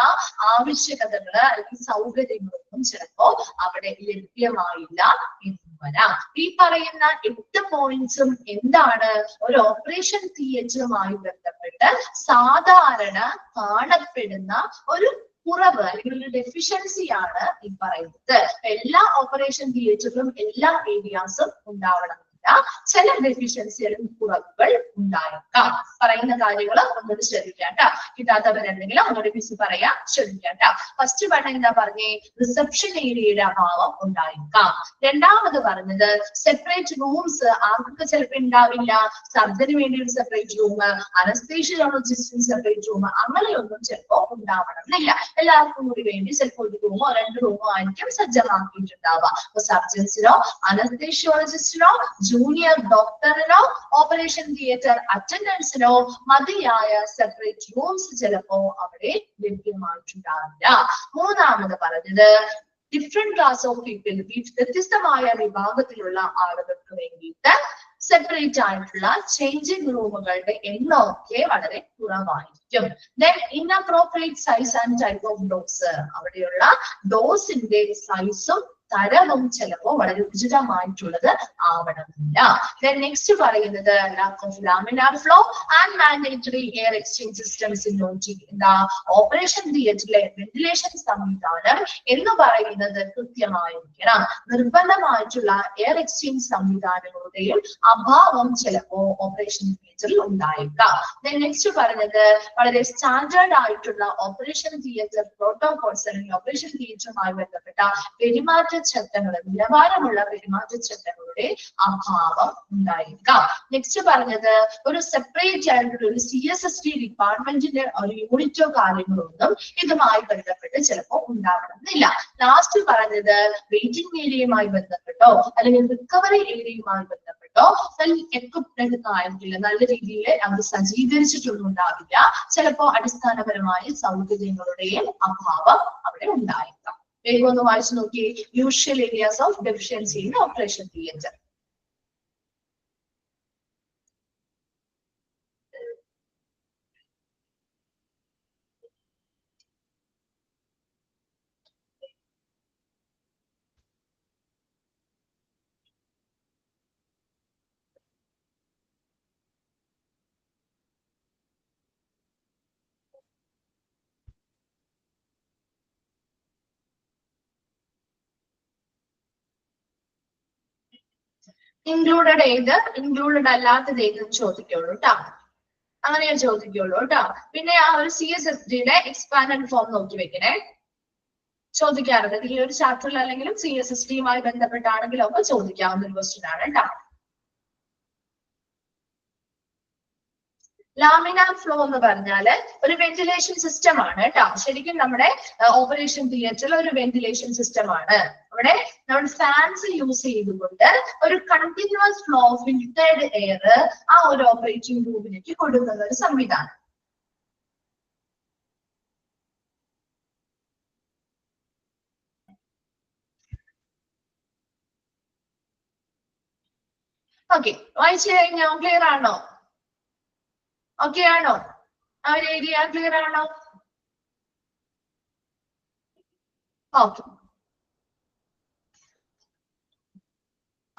ആവശ്യകതകള് അല്ലെങ്കിൽ സൗകര്യങ്ങളൊന്നും ചിലപ്പോ അവിടെ ലഭ്യമായില്ല എന്ന് വരാം. ഈ പറയുന്ന 8 പോയിന്റ്സും എന്താണ്? ഒരു ഓപ്പറേഷൻ തിയേറ്ററുമായി ബന്ധപ്പെട്ട് സാധാരണ കാണപ്പെടുന്ന ഒരു കുറവ് അല്ലെങ്കിൽ ഒരു ഡെഫിഷ്യൻസിയാണ് ഈ പറയുന്നത്. എല്ലാ ഓപ്പറേഷൻ തിയേറ്ററിലും എല്ലാ ഏരിയാസും ഉണ്ടാവണം. ചില ഡെഫിഷ്യൻസികളും കുറവുകൾ ഉണ്ടായേക്കാം. പറയുന്ന കാര്യങ്ങൾ ഒന്നുകൂടി ശ്രദ്ധിക്കാം കേട്ടോ. കിട്ടാത്തവരുണ്ടെങ്കിൽ ഒന്നുകൂടി മിസ് പറയാം, ശ്രദ്ധിക്കാം കേട്ടോ. ഫസ്റ്റ് പറഞ്ഞ എന്താ പറഞ്ഞേ? റിസപ്ഷൻ ഏരിയയുടെ അഭാവം ഉണ്ടായേക്കാം. രണ്ടാമത് പറഞ്ഞത് സെപ്പറേറ്റ് റൂംസ് ആർക്കൊക്കെ ചിലപ്പോൾ ഉണ്ടാവില്ല. സർജറി വേണ്ടി ഒരു സെപ്പറേറ്റ് റൂം, അനസ്തേഷ്യോളജിസ്റ്റിന് സെപ്പറേറ്റ് റൂം, അങ്ങനെയൊന്നും ചിലപ്പോൾ ഉണ്ടാവണമെന്നില്ല. എല്ലാവർക്കും കൂടി വേണ്ടി ചിലപ്പോൾ ഒരു റൂമോ 2 റൂമോ ആയിരിക്കും സജ്ജമാക്കിയിട്ടുണ്ടാവുക. അപ്പൊ സർജൻസിനോ അനസ്തേഷ്യോളജിസ്റ്റിനോ ജൂനിയർ ഡോക്ടറിനോ ഓപ്പറേഷൻ തിയേറ്റർ അറ്റൻഡൻസിനോ മതിയായ സെപ്പറേറ്റ് റൂംസ് ചിലപ്പോ അവിടെ ലഭ്യമായിട്ടുണ്ടാവില്ല. മൂന്നാമത് പറഞ്ഞത് ഡിഫറെന്റ് ക്ലാസ് ഓഫ് പീപ്പിൾ, വ്യത്യസ്തമായ വിഭാഗത്തിലുള്ള ആളുകൾക്ക് വേണ്ടിയിട്ട് സെപ്പറേറ്റ് ആയിട്ടുള്ള ചേഞ്ചിങ് റൂമുകളുടെ എണ്ണമൊക്കെ വളരെ കുറവായിരിക്കും. Then inappropriate size and type of dose, അവിടെയുള്ള ഡോസിന്റെ സൈസും തരവും ചിലപ്പോ വളരെ ഉചിതമായിട്ടുള്ളത് ആവണമെന്നില്ല. നെക്സ്റ്റ് പറയുന്നത് lack of laminar flow and mandatory air exchange systems in എന്താ ഓപ്പറേഷൻ തിയേറ്ററിലെ വെന്റിലേഷൻ സംവിധാനം എന്ന് പറയുന്നത് കൃത്യമായിരിക്കണം. നിർബന്ധമായിട്ടുള്ള എയർ എക്സ്ചേഞ്ച് സംവിധാനങ്ങളുടെയും അഭാവം ചിലപ്പോ ഓപ്പറേഷൻ തിയേറ്ററിൽ ഉണ്ടായേക്കാം. നെക്സ്റ്റ് പറഞ്ഞത് വളരെ സ്റ്റാൻഡേർഡ് ആയിട്ടുള്ള ഓപ്പറേഷൻ തിയേറ്റർ പ്രോട്ടോകോൾസ് അല്ലെങ്കിൽ ഓപ്പറേഷൻ തിയേറ്ററുമായി ബന്ധപ്പെട്ട പെരുമാറ്റ ചട്ടങ്ങൾ, നിലവാരമുള്ള പെരുമാറ്റച്ചട്ടങ്ങളുടെ അഭാവം ഉണ്ടായിരിക്കാം. നെക്സ്റ്റ് പറഞ്ഞത് ഒരു സെപ്പറേറ്റ് ആയിട്ടുള്ള ഒരു CSST ഡിപ്പാർട്ട്മെന്റിന്റെ ഒരു യൂണിറ്റോ കാര്യങ്ങളൊന്നും ഇതുമായി ബന്ധപ്പെട്ട് ചിലപ്പോൾ ഉണ്ടാവണമെന്നില്ല. ലാസ്റ്റ് പറഞ്ഞത് വെയിറ്റിംഗ് ഏരിയയുമായി ബന്ധപ്പെട്ടോ അല്ലെങ്കിൽ റിക്കവറി ഏരിയയുമായി ബന്ധപ്പെട്ടോ എക്വിപ്മെന്റ് ആയിരിക്കില്ല, നല്ല രീതിയിൽ അത് സജ്ജീകരിച്ചിട്ടൊന്നും ഉണ്ടാവില്ല. ചിലപ്പോ അടിസ്ഥാനപരമായ സൗകര്യങ്ങളുടെയും അഭാവം അവിടെ ഉണ്ടായിരിക്കാം. വേഗം ഒന്ന് വായിച്ചു നോക്കി. Usual areas of deficiency in operation theatre. Included ഏത്, ഇൻക്ലൂഡഡ് അല്ലാത്തത് ഏതെന്ന് ചോദിക്കുള്ളൂ കേട്ടോ. അങ്ങനെ ചോദിക്കുള്ളൂ കേട്ടോ. പിന്നെ ആ ഒരു CSSTയുടെ എക്സ്പാൻഡഡ് ഫോം നോക്കി വെക്കണേ. ചോദിക്കാറുണ്ട് ഈ ഒരു ചാപ്റ്ററിൽ അല്ലെങ്കിലും CSSTയുമായി ബന്ധപ്പെട്ടാണെങ്കിലും ഒക്കെ ചോദിക്കാവുന്ന ഒരു ക്വസ്റ്റ്യൻ ആണ് കേട്ടോ. ലാമിനാർ ഫ്ലോ എന്ന് പറഞ്ഞാല് ഒരു വെന്റിലേഷൻ സിസ്റ്റം ആണ് കേട്ടോ. ശരിക്കും നമ്മുടെ ഓപ്പറേഷൻ തിയേറ്ററിൽ ഒരു വെന്റിലേഷൻ സിസ്റ്റം ആണ്. അവിടെ നമ്മൾ ഫാൻസ് യൂസ് ചെയ്തുകൊണ്ട് ഒരു continuous flow of filtered air ആ ഒരു ഓപ്പറേറ്റിംഗ് റൂമിലേക്ക് കൊടുക്കുന്ന ഒരു സംവിധാനം. ഓക്കെ, വായിച്ചു കഴിഞ്ഞോ? ക്ലിയർ ആണോ? ഓക്കെ ആണോ? ആ ഒരു ഏരിയ ക്ലിയർ ആണോ? ഓക്കെ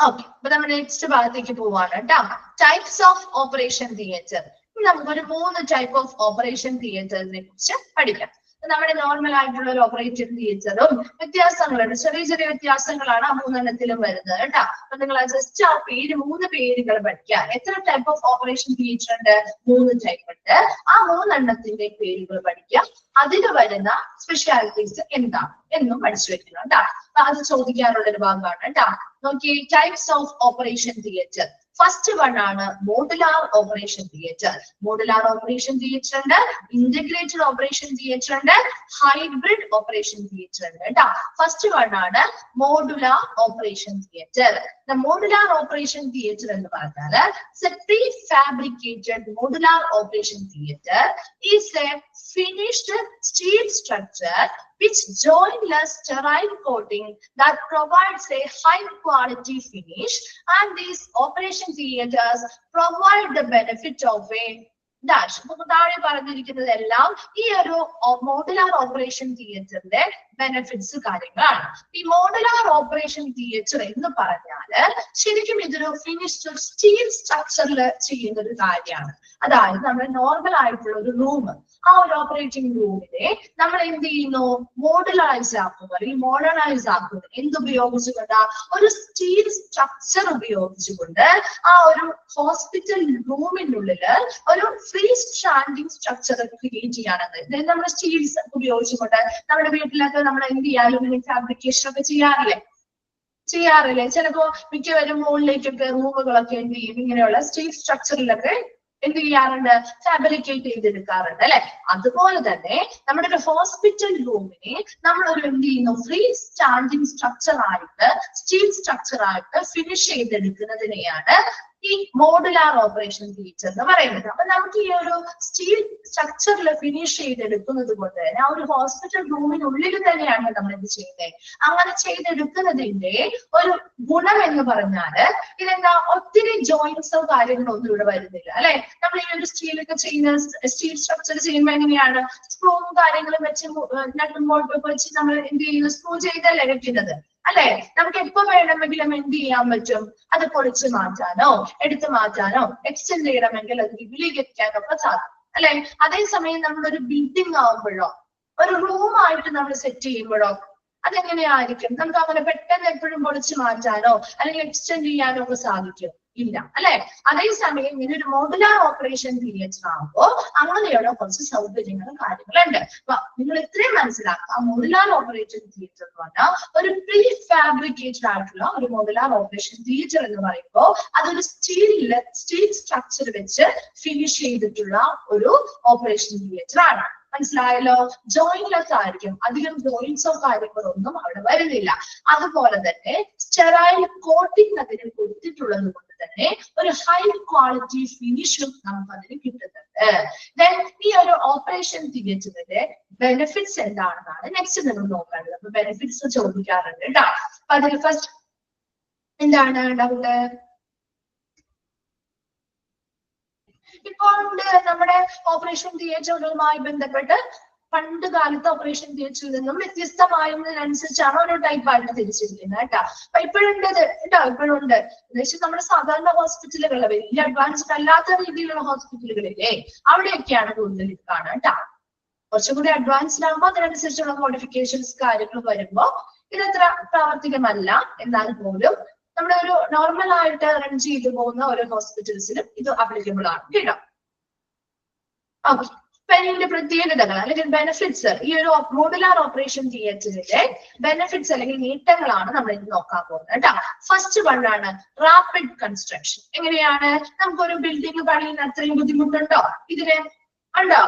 ഓക്കെ, അപ്പൊ നമ്മൾ നെക്സ്റ്റ് ഭാഗത്തേക്ക് പോവാണ് കേട്ടോ. Types of operation theatre. നമുക്കൊരു 3 ടൈപ്പ് ഓഫ് ഓപ്പറേഷൻ തിയേറ്ററിനെ കുറിച്ച് പഠിക്കാം. നമ്മുടെ നോർമൽ ആയിട്ടുള്ള ഒരു ഓപ്പറേഷൻ തിയേറ്ററും വ്യത്യാസങ്ങളുണ്ട്, ചെറിയ ചെറിയ വ്യത്യാസങ്ങളാണ് ആ 3 വരുന്നത് കേട്ടോ. അപ്പൊ നിങ്ങൾ ജസ്റ്റ് ആ 3 പേരുകൾ പഠിക്കുക. എത്ര ടൈപ്പ് ഓഫ് ഓപ്പറേഷൻ തിയേറ്റർ ഉണ്ട്? 3 ടൈപ്പ് ഉണ്ട്. ആ 3 പേരുകൾ പഠിക്കുക. അതിന് വരുന്ന സ്പെഷ്യാലിറ്റീസ് എന്താണ് എന്നും പഠിച്ചു വെക്കണം കേട്ടോ. അപ്പൊ അത് ചോദിക്കാറുള്ള ഒരു ഭാഗമാണ് കേട്ടോ. നോക്കി, types of operation theatre. First one ആണ് modular operation theatre. Modular operation theatre ഉണ്ട്, ഇന്റഗ്രേറ്റഡ് ഓപ്പറേഷൻ തിയേറ്റർ ഉണ്ട്, ഹൈബ്രിഡ് ഓപ്പറേഷൻ തിയേറ്റർ ഉണ്ട് കേട്ടോ. ഫസ്റ്റ് വൺ ആണ് modular operation theatre. Modular operation theatre എന്ന് പറഞ്ഞാല് prefabricated modular operation theatre is a finished steel structure which jointless sterile coating that provides a high quality finish, and these operation theaters provide the benefit of a dash. അപ്പൊ താഴെ പറഞ്ഞിരിക്കുന്നതെല്ലാം ഈ ഒരു modular operation തിയേറ്ററിന്റെ benefits കാര്യങ്ങളാണ്. ഈ modular operation theatre എന്ന് പറഞ്ഞാല് ശരിക്കും ഇതൊരു ഫിനിഷ്ഡ് സ്റ്റീൽ സ്ട്രക്ചറിൽ ചെയ്യുന്ന ഒരു കാര്യമാണ്. അതായത് നമ്മൾ നോർമൽ ആയിട്ടുള്ള ഒരു റൂം, ആ ഒരു ഓപ്പറേറ്റിംഗ് റൂമിനെ നമ്മൾ എന്ത് ചെയ്യുന്നു, മോഡുലൈസ് ആക്കുക, അല്ലെങ്കിൽ മോഡേണൈസ് ആക്കുക. എന്തുപയോഗിച്ചുകൊണ്ട്? ഒരു സ്റ്റീൽ സ്ട്രക്ചർ ഉപയോഗിച്ചുകൊണ്ട് ആ ഒരു ഹോസ്പിറ്റൽ റൂമിനുള്ളില് ഒരു ഫ്രീ സ്റ്റാൻഡിങ് സ്ട്രക്ചർ ക്രിയേറ്റ് ചെയ്യാനാണ്. നമ്മുടെ സ്റ്റീൽസ് ഉപയോഗിച്ചുകൊണ്ട് നമ്മുടെ വീട്ടിലൊക്കെ നമ്മൾ എന്ത് ചെയ്യാം, അലുമിനിയം ഫാബ്രിക്കേഷൻ ഒക്കെ ചെയ്യാറില്ലേ? ചിലപ്പോ മിക്കവരും മുകളിലേക്കൊക്കെ റൂമുകളൊക്കെ എന്ത് ചെയ്യും, ഇങ്ങനെയുള്ള സ്റ്റീൽ സ്ട്രക്ചറിലൊക്കെ എന്ത് ചെയ്യാറുണ്ട്, ഫാബ്രിക്കേറ്റ് ചെയ്തെടുക്കാറുണ്ട് അല്ലെ? അതുപോലെ തന്നെ നമ്മുടെ ഒരു ഹോസ്പിറ്റൽ റൂമിനെ നമ്മളൊരു എന്ത് ചെയ്യുന്നു, ഫ്രീ സ്റ്റാൻഡിങ് സ്ട്രക്ചർ ആയിട്ട്, സ്റ്റീൽ സ്ട്രക്ചർ ആയിട്ട് ഫിനിഷ് ചെയ്തെടുക്കുന്നതിനെയാണ് ഈ മോഡുലാർ ഓപ്പറേഷൻ തിയേറ്റർ എന്ന് പറയുന്നത്. അപ്പൊ നമുക്ക് ഈ ഒരു സ്റ്റീൽ സ്ട്രക്ചറിൽ ഫിനിഷ് ചെയ്തെടുക്കുന്നത് കൊണ്ട് തന്നെ ആ ഒരു ഹോസ്പിറ്റൽ റൂമിനുള്ളിൽ തന്നെയാണ് നമ്മൾ എന്ത് ചെയ്യുന്നത്. അങ്ങനെ ചെയ്തെടുക്കുന്നതിന്റെ ഒരു ഗുണം എന്ന് പറഞ്ഞാല് ഇതെന്താ, ഒത്തിരി ജോയിന്റ്സോ കാര്യങ്ങളോ ഒന്നും ഇവിടെ വരുന്നില്ല അല്ലെ? നമ്മൾ ഈ ഒരു സ്റ്റീലൊക്കെ ചെയ്യുന്ന സ്റ്റീൽ സ്ട്രക്ചർ ചെയ്യുമ്പോൾ എങ്ങനെയാണ്, സ്ക്രൂവും കാര്യങ്ങളും വെച്ച് നട്ടുമ്പോട്ടൊക്കെ വെച്ച് നമ്മൾ എന്ത് ചെയ്യുന്നു, സ്ക്രൂ ചെയ്തല്ലേ വെക്കുന്നത് അല്ലെ? നമുക്ക് എപ്പോ വേണമെങ്കിലും എന്ത് ചെയ്യാൻ പറ്റും, അത് പൊളിച്ചു മാറ്റാനോ എടുത്തു മാറ്റാനോ എക്സ്റ്റെൻഡ് ചെയ്യണമെങ്കിൽ അത് വിപുലീകരിക്കാനോ ഒക്കെ സാധിക്കും അല്ലെ? അതേസമയം നമ്മളൊരു ബിൽഡിംഗ് ആവുമ്പോഴോ ഒരു റൂമായിട്ട് നമ്മൾ സെറ്റ് ചെയ്യുമ്പോഴോ അതെങ്ങനെയായിരിക്കും, നമുക്ക് അങ്ങനെ പെട്ടെന്ന് എപ്പോഴും പൊളിച്ചു മാറ്റാനോ അല്ലെങ്കിൽ എക്സ്റ്റെൻഡ് ചെയ്യാനോ ഒക്കെ സാധിക്കും ഇല്ല അല്ലെ? അതേസമയം ഇങ്ങനെ ഒരു മോഡുലാർ ഓപ്പറേഷൻ തിയേറ്റർ ആകുമ്പോൾ അങ്ങനെയുള്ള കുറച്ച് സൗകര്യങ്ങളും കാര്യങ്ങളുണ്ട്. അപ്പൊ നിങ്ങൾ ഇത്രയും മനസ്സിലാക്കുക, മോഡുലാർ ഓപ്പറേഷൻ തിയേറ്റർ എന്ന് പറഞ്ഞാൽ ഒരു പ്രീ ഫാബ്രിക്കേറ്റഡ് ആയിട്ടുള്ള ഒരു മോഡുലാർ ഓപ്പറേഷൻ തിയേറ്റർ എന്ന് പറയുമ്പോൾ അതൊരു സ്റ്റീൽ സ്ട്രക്ചർ വെച്ച് ഫിനിഷ് ചെയ്തിട്ടുള്ള ഒരു ഓപ്പറേഷൻ തിയേറ്റർ ആണ്. മനസ്സിലായല്ലോ? ജോയിന്റ്ലെസ് ആയിരിക്കും, അധികം ജോയിന്റ്സോ കാര്യങ്ങളോ ഒന്നും അവിടെ വരുന്നില്ല. അതുപോലെ തന്നെ സ്റ്റെറൈൽ കോട്ടിംഗ് അതിന് കൊടുത്തിട്ടുള്ളത് കൊണ്ട് തന്നെ ഒരു ഹൈ ക്വാളിറ്റി ഫിനിഷും നമുക്ക് അതിന് കിട്ടുന്നുണ്ട്. ദെൻ ഈ ഒരു ഓപ്പറേഷൻ തിയേറ്ററിന്റെ ബെനിഫിറ്റ്സ് എന്താണെന്നാണ് നെക്സ്റ്റ് നമ്മൾ നോക്കേണ്ടത്. അപ്പൊ ബെനിഫിറ്റ്സ് ചോദിക്കാറുണ്ട് കേട്ടോ. അപ്പൊ അതിൽ ഫസ്റ്റ് എന്താണ് ഡൗട്ട്? ഇപ്പോൾ നമ്മുടെ ഓപ്പറേഷൻ തിയേറ്ററുകളുമായി ബന്ധപ്പെട്ട് പണ്ട് കാലത്ത് ഓപ്പറേഷൻ തിയേറ്ററിൽ നിന്നും വ്യത്യസ്തമായതിനനുസരിച്ചാണ് ഓരോ ടൈപ്പായിട്ട് തിരിച്ചിരിക്കുന്നത് കേട്ടോ. അപ്പൊ ഇപ്പോഴുണ്ട് കേട്ടോ, ഇപ്പോഴുണ്ട്. ഏകദേശം നമ്മുടെ സാധാരണ ഹോസ്പിറ്റലുകളിൽ, വലിയ അഡ്വാൻസ്ഡ് അല്ലാത്ത രീതിയിലുള്ള ഹോസ്പിറ്റലുകളില്ലേ, അവിടെയൊക്കെയാണ് കൂടുതൽ ഇത് കാണാം കേട്ടോ. കുറച്ചും കൂടി അഡ്വാൻസ്ഡ് ആകുമ്പോൾ അതിനനുസരിച്ചുള്ള മോഡിഫിക്കേഷൻസ് കാര്യങ്ങൾ വരുമ്പോൾ ഇതത്ര പ്രാവർത്തികമല്ല. എന്നാൽ പോലും നമ്മുടെ ഒരു നോർമൽ ആയിട്ട് റൺ ചെയ്തു പോകുന്ന ഓരോ ഹോസ്പിറ്റൽസിലും ഇത് അപ്ലിക്കബിൾ ആണ് കേട്ടോ. ഓക്കെ, ഇതിന്റെ പ്രത്യേകതകൾ അല്ലെങ്കിൽ ബെനിഫിറ്റ്സ്, ഈ ഒരു മോഡുലാർ ഓപ്പറേഷൻ തിയേറ്ററിന്റെ ബെനിഫിറ്റ്സ് അല്ലെങ്കിൽ നേട്ടങ്ങളാണ് നമ്മൾ ഇന്ന് നോക്കാൻ പോകുന്നത് കേട്ടോ. ഫസ്റ്റ് വൺ ആണ് റാപ്പിഡ് കൺസ്ട്രക്ഷൻ. എങ്ങനെയാണ്, നമുക്കൊരു ബിൽഡിംഗ് പണിയുന്ന അത്രയും ബുദ്ധിമുട്ടുണ്ടോ ഇതിന്? ഉണ്ടോ?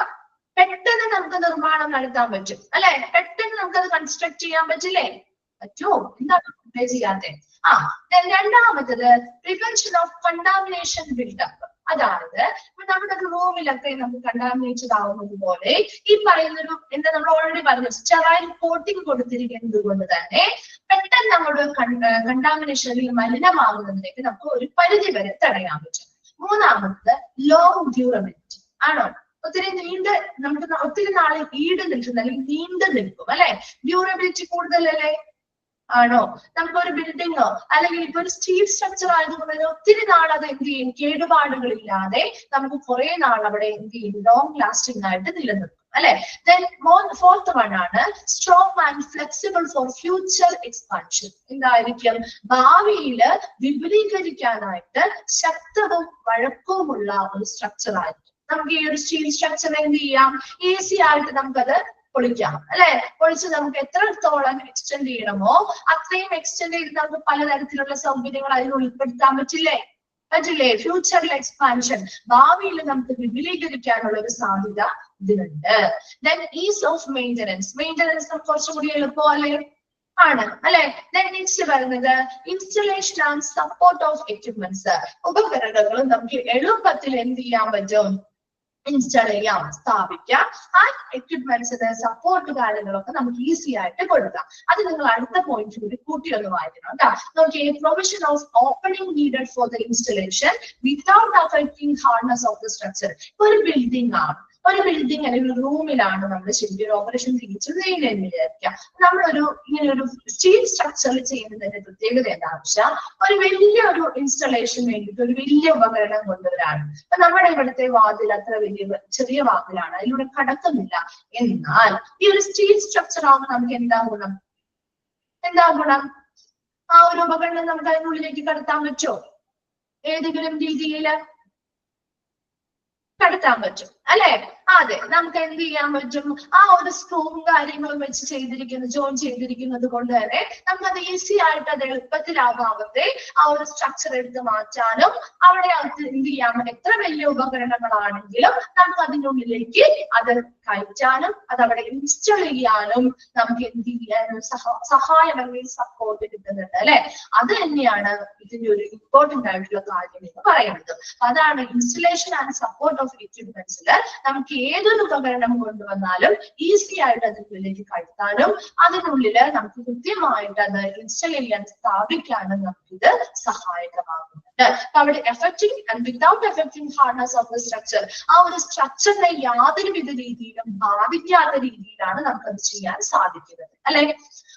പെട്ടെന്ന് നമുക്ക് നിർമ്മാണം നടത്താൻ പറ്റും അല്ലെ? പെട്ടെന്ന് നമുക്കത് കൺസ്ട്രക്ട് ചെയ്യാൻ പറ്റില്ലേ? പറ്റുമോ? എന്താണ് ചെയ്യാതെ? രണ്ടാമത്തത് പ്രിവെൻഷൻ ഓഫ് കണ്ടാമിനേഷൻ ബിൽഡപ്പ്. അതായത് നമ്മുടെ റൂമിലൊക്കെ നമുക്ക് കണ്ടാമിനേറ്റഡ് ആവുന്നത് പോലെ ഈ പറയുന്നൊരു എന്താ നമ്മൾ ഓൾറെഡി പറഞ്ഞു, സ്റ്റെറൈൽ കോട്ടിംഗ് കൊടുത്തിരിക്കുന്നത് കൊണ്ട് തന്നെ പെട്ടെന്ന് നമ്മുടെ കണ്ടാമിനേഷനിൽ മലിനമാകുന്നതിലേക്ക് നമുക്ക് ഒരു പരിധി വരെ തടയാൻ പറ്റും. മൂന്നാമത്തത് ലോങ് ഡ്യൂറബിലിറ്റി ആണോ? നമുക്ക് ഒത്തിരി നാളെ ഈട് നിൽക്കുന്ന അല്ലെങ്കിൽ നീണ്ടു നിൽക്കും അല്ലെ? ഡ്യൂറബിലിറ്റി കൂടുതലല്ലേ? ആണോ? നമുക്കൊരു ബിൽഡിങ്ങോ അല്ലെങ്കിൽ ഇപ്പൊ ഒരു സ്റ്റീൽ സ്ട്രക്ചർ ആയതുകൊണ്ട് ഒത്തിരി നാൾ അത് എന്ത് ചെയ്യും, കേടുപാടുകളില്ലാതെ നമുക്ക് കുറെ നാൾ അവിടെ എന്ത് ചെയ്യും, ലോങ് ലാസ്റ്റിംഗ് ആയിട്ട് നിലനിൽക്കും അല്ലെ? ദെൻ ഫോർത്ത് വൺ ആണ് strong and flexible for future expansion. എന്തായിരിക്കും? ഭാവിയിൽ വിപുലീകരിക്കാനായിട്ട് ശക്തവും വഴക്കവുമുള്ള ഒരു സ്ട്രക്ചർ ആയിരിക്കും. നമുക്ക് ഈ ഒരു സ്റ്റീൽ സ്ട്രക്ചർ എന്ത് ചെയ്യാം, ഈസി ആയിട്ട് നമുക്കത് പൊളിക്കാം അല്ലെ? പൊളിച്ച് നമുക്ക് എത്രത്തോളം എക്സ്റ്റെൻഡ് ചെയ്യണമോ അത്രയും എക്സ്റ്റെൻഡ് ചെയ്ത് നമുക്ക് പലതരത്തിലുള്ള സൗകര്യങ്ങൾ അതിൽ ഉൾപ്പെടുത്താൻ പറ്റില്ലേ? ഫ്യൂച്ചറിൽ എക്സ്പാൻഷൻ, ഭാവിയിൽ നമുക്ക് വിപുലീകരിക്കാനുള്ള ഒരു സാധ്യത ഇതിനുണ്ട്. ദെൻ ഈസ് ഓഫ് മെയിൻ്റനൻസ് നമുക്ക് കുറച്ചും കൂടി എളുപ്പമല്ലേ? ആണ് അല്ലെ? ദെൻ നെക്സ്റ്റ് പറയുന്നത് installation and support of equipments. ഉപകരണങ്ങളും നമുക്ക് എളുപ്പത്തിൽ എന്ത് ചെയ്യാൻ പറ്റും, ഇൻസ്റ്റാൾ ചെയ്യാം, സ്ഥാപിക്കാം. ആ എക്വിപ്മെന്റ്സിന് സപ്പോർട്ട് കാര്യങ്ങളൊക്കെ നമുക്ക് ഈസി ആയിട്ട് കൊടുക്കാം. അത് നിങ്ങൾ അടുത്ത പോയിന്റ് കൂടി കൂട്ടി ഒന്ന് വായിക്കണം കേട്ടോ. നോക്കിയേ, provision of opening needed for the installation without affecting hardness of the structure. ഒരു ബിൽഡിംഗ് ആണ്, ഒരു ബിൽഡിംഗ് അല്ലെങ്കിൽ ഒരു റൂമിലാണ് നമ്മൾ ശരിക്കും ഒരു ഓപ്പറേഷൻ തിരിച്ചു ചെയ്യുന്നതെന്ന് വിചാരിക്കാം. നമ്മളൊരു ഇങ്ങനെ ഒരു സ്റ്റീൽ സ്ട്രക്ചറിൽ ചെയ്യുന്നതിന്റെ പ്രത്യേകത എന്താണെന്ന് വെച്ചാൽ ഒരു വലിയൊരു ഇൻസ്റ്റലേഷൻ വേണ്ടിയിട്ട് ഒരു വലിയ ഉപകരണം കൊണ്ടുവരാണ്. അപ്പൊ നമ്മുടെ ഇവിടുത്തെ വാതിൽ അത്ര വലിയ ചെറിയ വാതിലാണ്, അതിലൂടെ കടക്കുന്നില്ല. എന്നാൽ ഈ ഒരു സ്റ്റീൽ സ്ട്രക്ചർ ആകുമ്പോൾ നമുക്ക് എന്താ ഗുണം? ആ ഒരു ഉപകരണം നമുക്ക് അതിനുള്ളിലേക്ക് കടത്താൻ പറ്റുമോ? ഏതെങ്കിലും രീതിയിൽ കടത്താൻ പറ്റും അല്ലെ? അതെ, നമുക്ക് എന്ത് ചെയ്യാൻ പറ്റും? ആ ഒരു സ്ക്രൂവും കാര്യങ്ങളും വെച്ച് ജോയിൻ ചെയ്തിരിക്കുന്നത് കൊണ്ട് തന്നെ നമുക്കത് ഈസി ആയിട്ട് അത് എളുപ്പത്തിൽ ആ ഭാഗത്തെ ആ ഒരു സ്ട്രക്ചർ എടുത്ത് മാറ്റാനും അവിടെ അത് എന്ത് ചെയ്യാൻ പറ്റും? എത്ര വലിയ ഉപകരണങ്ങളാണെങ്കിലും നമുക്ക് അതിൻ്റെ ഉള്ളിലേക്ക് അത് കയറ്റാനും അത് അവിടെ ഇൻസ്റ്റാൾ ചെയ്യാനും നമുക്ക് എന്ത് ചെയ്യാനും സഹായം അല്ലെങ്കിൽ സപ്പോർട്ട് കിട്ടുന്നുണ്ട് അല്ലെ? അത് തന്നെയാണ് ഇതിന്റെ ഒരു ഇമ്പോർട്ടന്റ് ആയിട്ടുള്ള കാര്യം എന്ന് പറയുന്നത്. അതാണ് ഇൻസ്റ്റലേഷൻ ആൻഡ് സപ്പോർട്ട് ഓഫ് എക്വിപ്മെന്റ്സിൽ നമുക്ക് ഏതൊരു ഉപകരണം കൊണ്ടുവന്നാലും ഈസി ആയിട്ട് അതിനുള്ളിലേക്ക് കയറ്റാനും അതിനുള്ളില് നമുക്ക് കൃത്യമായിട്ട് അത് ഇൻസ്റ്റാൾ ചെയ്യാൻ സ്ഥാപിക്കാനും നമുക്കിത് സഹായകമാകുന്നുണ്ട്. അവിടെ affecting and without affecting hardness of the structure, ആ ഒരു സ്ട്രക്ചറിനെ യാതൊരുവിധ രീതിയിലും ബാധിക്കാത്ത രീതിയിലാണ് നമുക്കത് ചെയ്യാൻ സാധിക്കുന്നത് അല്ലെ?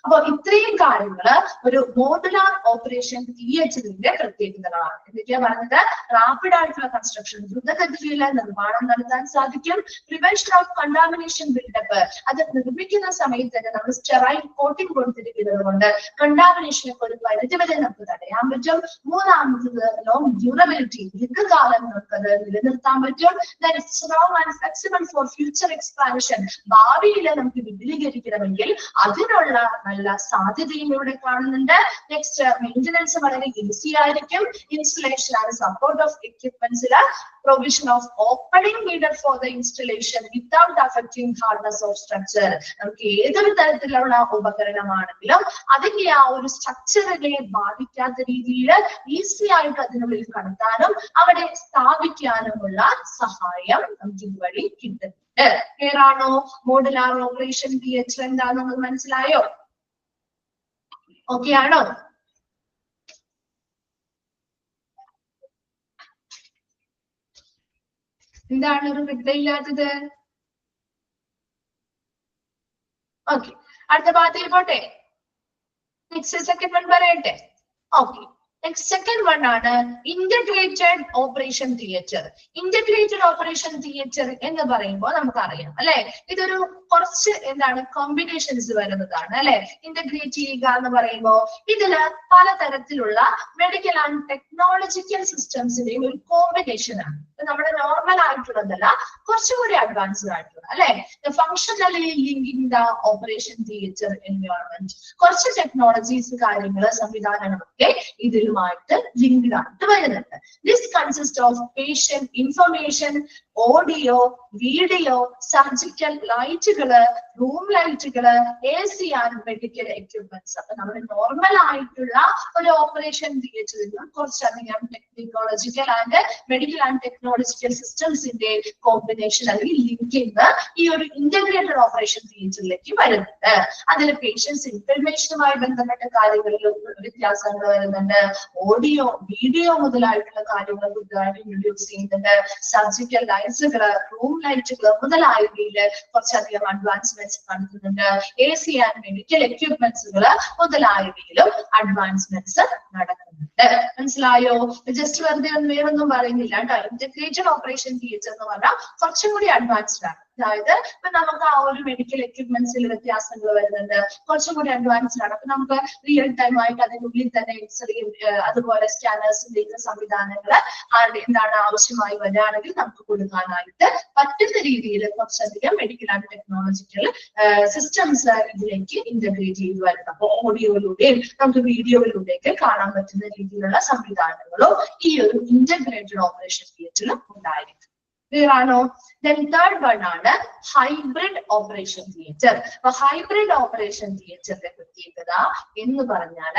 അപ്പൊ ഇത്രയും കാര്യങ്ങള് ഒരു മോഡുലാർ ഓപ്പറേഷൻ തിയേറ്ററിന്റെ പ്രത്യേകതകളാണ്. എന്തൊക്കെയാ പറഞ്ഞത്? റാപ്പിഡ് ആയിട്ടുള്ള കൺസ്ട്രക്ഷൻ, ദ്രുതഗതിയില് നിർമ്മാണം നടത്താൻ സാധിക്കും. പ്രിവെൻഷൻ ഓഫ് കണ്ടാമിനേഷൻ ബിൽഡപ്പ്, അത് നിർമ്മിക്കുന്ന സമയത്ത് തന്നെ നമ്മൾ സ്റ്റെറൈൽ കോട്ടിംഗ് കൊടുത്തിരിക്കുന്നത് കൊണ്ട് കണ്ടാമിനേഷനെ ഒരു പരിധിവരെ നമുക്ക് തടയാൻ പറ്റും. മൂന്നാമത്തത് ലോങ് ഡ്യൂറബിലിറ്റി, ദീർഘകാലം നമുക്കത് നിലനിർത്താൻ പറ്റും. Strong and flexible for future expansion, ഭാവിയിൽ നമുക്ക് വിപുലീകരിക്കണമെങ്കിൽ അതിനുള്ള നല്ല സാധ്യതയും ഇവിടെ കാണുന്നുണ്ട്. നെക്സ്റ്റ്, മെയിൻ്റനൻസ് വളരെ ഈസി ആയിരിക്കും. ഇൻസ്റ്റലേഷൻ ആൻഡ് സപ്പോർട്ട് ഓഫ് എക്വിപ്മെന്റ്സിൽ provision of opening needed for the installation without affecting hardness of structure, നമുക്ക് ഏതൊരു തരത്തിലുള്ള ഉപകരണമാണെങ്കിലും അതിന്റെ ആ ഒരു സ്ട്രക്ചറിനെ ബാധിക്കാത്ത രീതിയിൽ ഈസി ആയിട്ട് അതിനുള്ളിൽ കടത്താനും അവിടെ സ്ഥാപിക്കാനുമുള്ള സഹായം നമുക്ക് ഇതുവഴി കിട്ടുന്നുണ്ട്. ക്ലിയർ ആണോ? മോഡുലാർ ഓപ്പറേഷൻ തിയേറ്റർ എന്താണെന്ന് മനസ്സിലായോ? ഓക്കെ ആണോ? എന്താണ് ഒരു വ്യക്തയില്ലാത്തത്? ഓക്കെ, അടുത്ത ഭാഗത്തേക്ക് പോട്ടെ. നെക്സ്റ്റ് സെക്കൻഡ് വൺ പറയട്ടെ. ഓക്കെ, നെക്സ്റ്റ് സെക്കൻഡ് വൺ ആണ് integrated operation theatre. Integrated operation theatre എന്ന് പറയുമ്പോൾ നമുക്കറിയാം അല്ലെ, ഇതൊരു കുറച്ച് എന്താണ് കോമ്പിനേഷൻസ് വരുന്നതാണ് അല്ലെ. ഇന്റഗ്രേറ്റ് ചെയ്യുക എന്ന് പറയുമ്പോൾ ഇതില് പലതരത്തിലുള്ള മെഡിക്കൽ ആൻഡ് ടെക്നോളജിക്കൽ സിസ്റ്റംസിന്റെയും ഒരു കോമ്പിനേഷൻ ആണ്. നമ്മുടെ നോർമൽ ആയിട്ടുള്ളതല്ല, കുറച്ചുകൂടി അഡ്വാൻസ്ഡ് ആയിട്ടുള്ള അല്ലെ. Functionally linking the operation theatre environment, കുറച്ച് ടെക്നോളജീസ് കാര്യങ്ങള് സംവിധാനങ്ങളൊക്കെ ഇതിലുമായിട്ട് ലിങ്ക്ഡ് ആയിട്ട് വരുന്നുണ്ട്. This consist of patient information, audio, video, surgical ലൈറ്റുകള്, റൂം ലൈറ്റുകള്, AC ആൻഡ് മെഡിക്കൽ എക്യുപ്മെന്റ്സ്. അപ്പൊ നമ്മുടെ നോർമൽ ആയിട്ടുള്ള ഒരു ഓപ്പറേഷൻ തിയേറ്ററിൽ നിന്ന് കുറച്ചധികം technological and medical and technological സിസ്റ്റംസിന്റെ കോമ്പിനേഷൻ അല്ലെങ്കിൽ ലിങ്കിങ് ഈ ഒരു ഇന്റഗ്രേറ്റഡ് ഓപ്പറേഷൻ തിയേറ്ററിലേക്ക് വരുന്നുണ്ട്. അതിൽ പേഷ്യൻസ് ഇൻഫർമേഷനുമായി ബന്ധപ്പെട്ട കാര്യങ്ങളിൽ വ്യത്യാസങ്ങൾ വരുന്നുണ്ട്. ഓഡിയോ, വീഡിയോ മുതലായിട്ടുള്ള കാര്യങ്ങൾ പുതുതായിട്ട് ഇൻട്രൊഡ്യൂസ് ചെയ്യുന്നുണ്ട്. സർജിക്കൽ ലൈറ്റ്സുകള്, റൂം ലൈറ്റുകള് മുതലായവയില് കുറച്ചധികം അഡ്വാൻസ്മെന്റ്സ് നടത്തുന്നുണ്ട്. AC ആൻഡ് മെഡിക്കൽ എക്യുപ്മെന്റ്സുകള് മുതലായവയിലും അഡ്വാൻസ്മെന്റ്സ് നടക്കുന്നുണ്ട്. മനസ്സിലായോ? ജസ്റ്റ് വെറുതെ വേറൊന്നും പറയുന്നില്ല കേട്ടോ. ഇന്റഗ്രേറ്റഡ് ഓപ്പറേഷൻ തിയേറ്റർ എന്ന് പറഞ്ഞാൽ കുറച്ചും കൂടി അഡ്വാൻസ്ഡ് ആണ്. അതായത് ഇപ്പൊ നമുക്ക് ആ ഒരു മെഡിക്കൽ എക്യുപ്മെന്റ്സിൽ വ്യത്യാസങ്ങൾ വരുന്നുണ്ട്, കുറച്ചും കൂടി അഡ്വാൻസ്ഡ് ആണ്. അപ്പൊ നമുക്ക് റിയൽ ടൈം ആയിട്ട് അതിനുള്ളിൽ തന്നെ എക്സ്റേ അതുപോലെ സ്കാനേഴ്സിന്റെ സംവിധാനങ്ങൾ എന്താണ് ആവശ്യമായി വരികയാണെങ്കിൽ നമുക്ക് കൊടുക്കാനായിട്ട് പറ്റുന്ന രീതിയിൽ കുറച്ചധികം മെഡിക്കൽ ആൻഡ് ടെക്നോളജിക്കൽ സിസ്റ്റംസ് ഇതിലേക്ക് ഇന്റഗ്രേറ്റ് ചെയ്ത് വരുന്നത്. അപ്പൊ ഓഡിയോയിലൂടെയും നമുക്ക് വീഡിയോയിലൂടെയൊക്കെ കാണാൻ പറ്റുന്ന രീതിയിലുള്ള സംവിധാനങ്ങളും ഈ ഒരു ഇന്റഗ്രേറ്റഡ് ഓപ്പറേഷൻ തിയേറ്ററിൽ ഉണ്ടായിരിക്കും. Clear ആണോ? Then third one ആണ് hybrid operation theatre. അപ്പൊ hybrid operation theatre പ്രത്യേകത എന്ന് പറഞ്ഞാൽ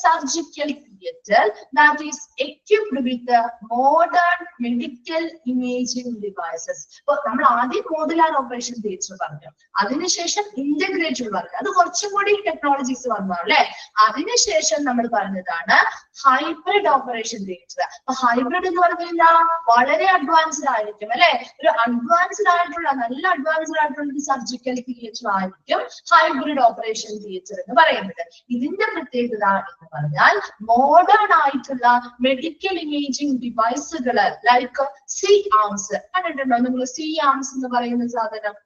surgical theatre that is equipped with modern medical imaging devices. അപ്പൊ നമ്മൾ ആദ്യം മോഡുലാർ ഓപ്പറേഷൻ തിയേറ്റർ പറഞ്ഞു, അതിനുശേഷം ഇന്റഗ്രേറ്റഡ് പറഞ്ഞു, അത് കുറച്ചും കൂടി ടെക്നോളജീസ് വന്നു അല്ലെ. അതിനുശേഷം നമ്മൾ പറഞ്ഞതാണ് ഹൈബ്രിഡ് ഓപ്പറേഷൻ തിയേറ്റർ. അപ്പൊ ഹൈബ്രിഡ് എന്ന് പറഞ്ഞാൽ വളരെ അഡ്വാൻസ്ഡ് ആയിരിക്കും അല്ലെ, ഒരു അഡ്വാൻസ്ഡ് ആയിട്ടുള്ള നല്ല അഡ്വാൻസ്ഡ് ആയിട്ടുള്ള ഒരു സർജിക്കൽ തിയേറ്റർ ആയിരിക്കും ഹൈബ്രിഡ് ഓപ്പറേഷൻ തിയേറ്റർ എന്ന് പറയുന്നത്. ഇതിന്റെ പ്രത്യേകത എന്ന് പറഞ്ഞാൽ മോഡേൺ ആയിട്ടുള്ള മെഡിക്കൽ ഇമേജിംഗ് ഡിവൈസുകൾ ലൈക്ക് സി ആംസ് കണ്ടിട്ടുണ്ടോ നിങ്ങൾ? സി ആംസ് എന്ന് പറയുന്ന സാധനം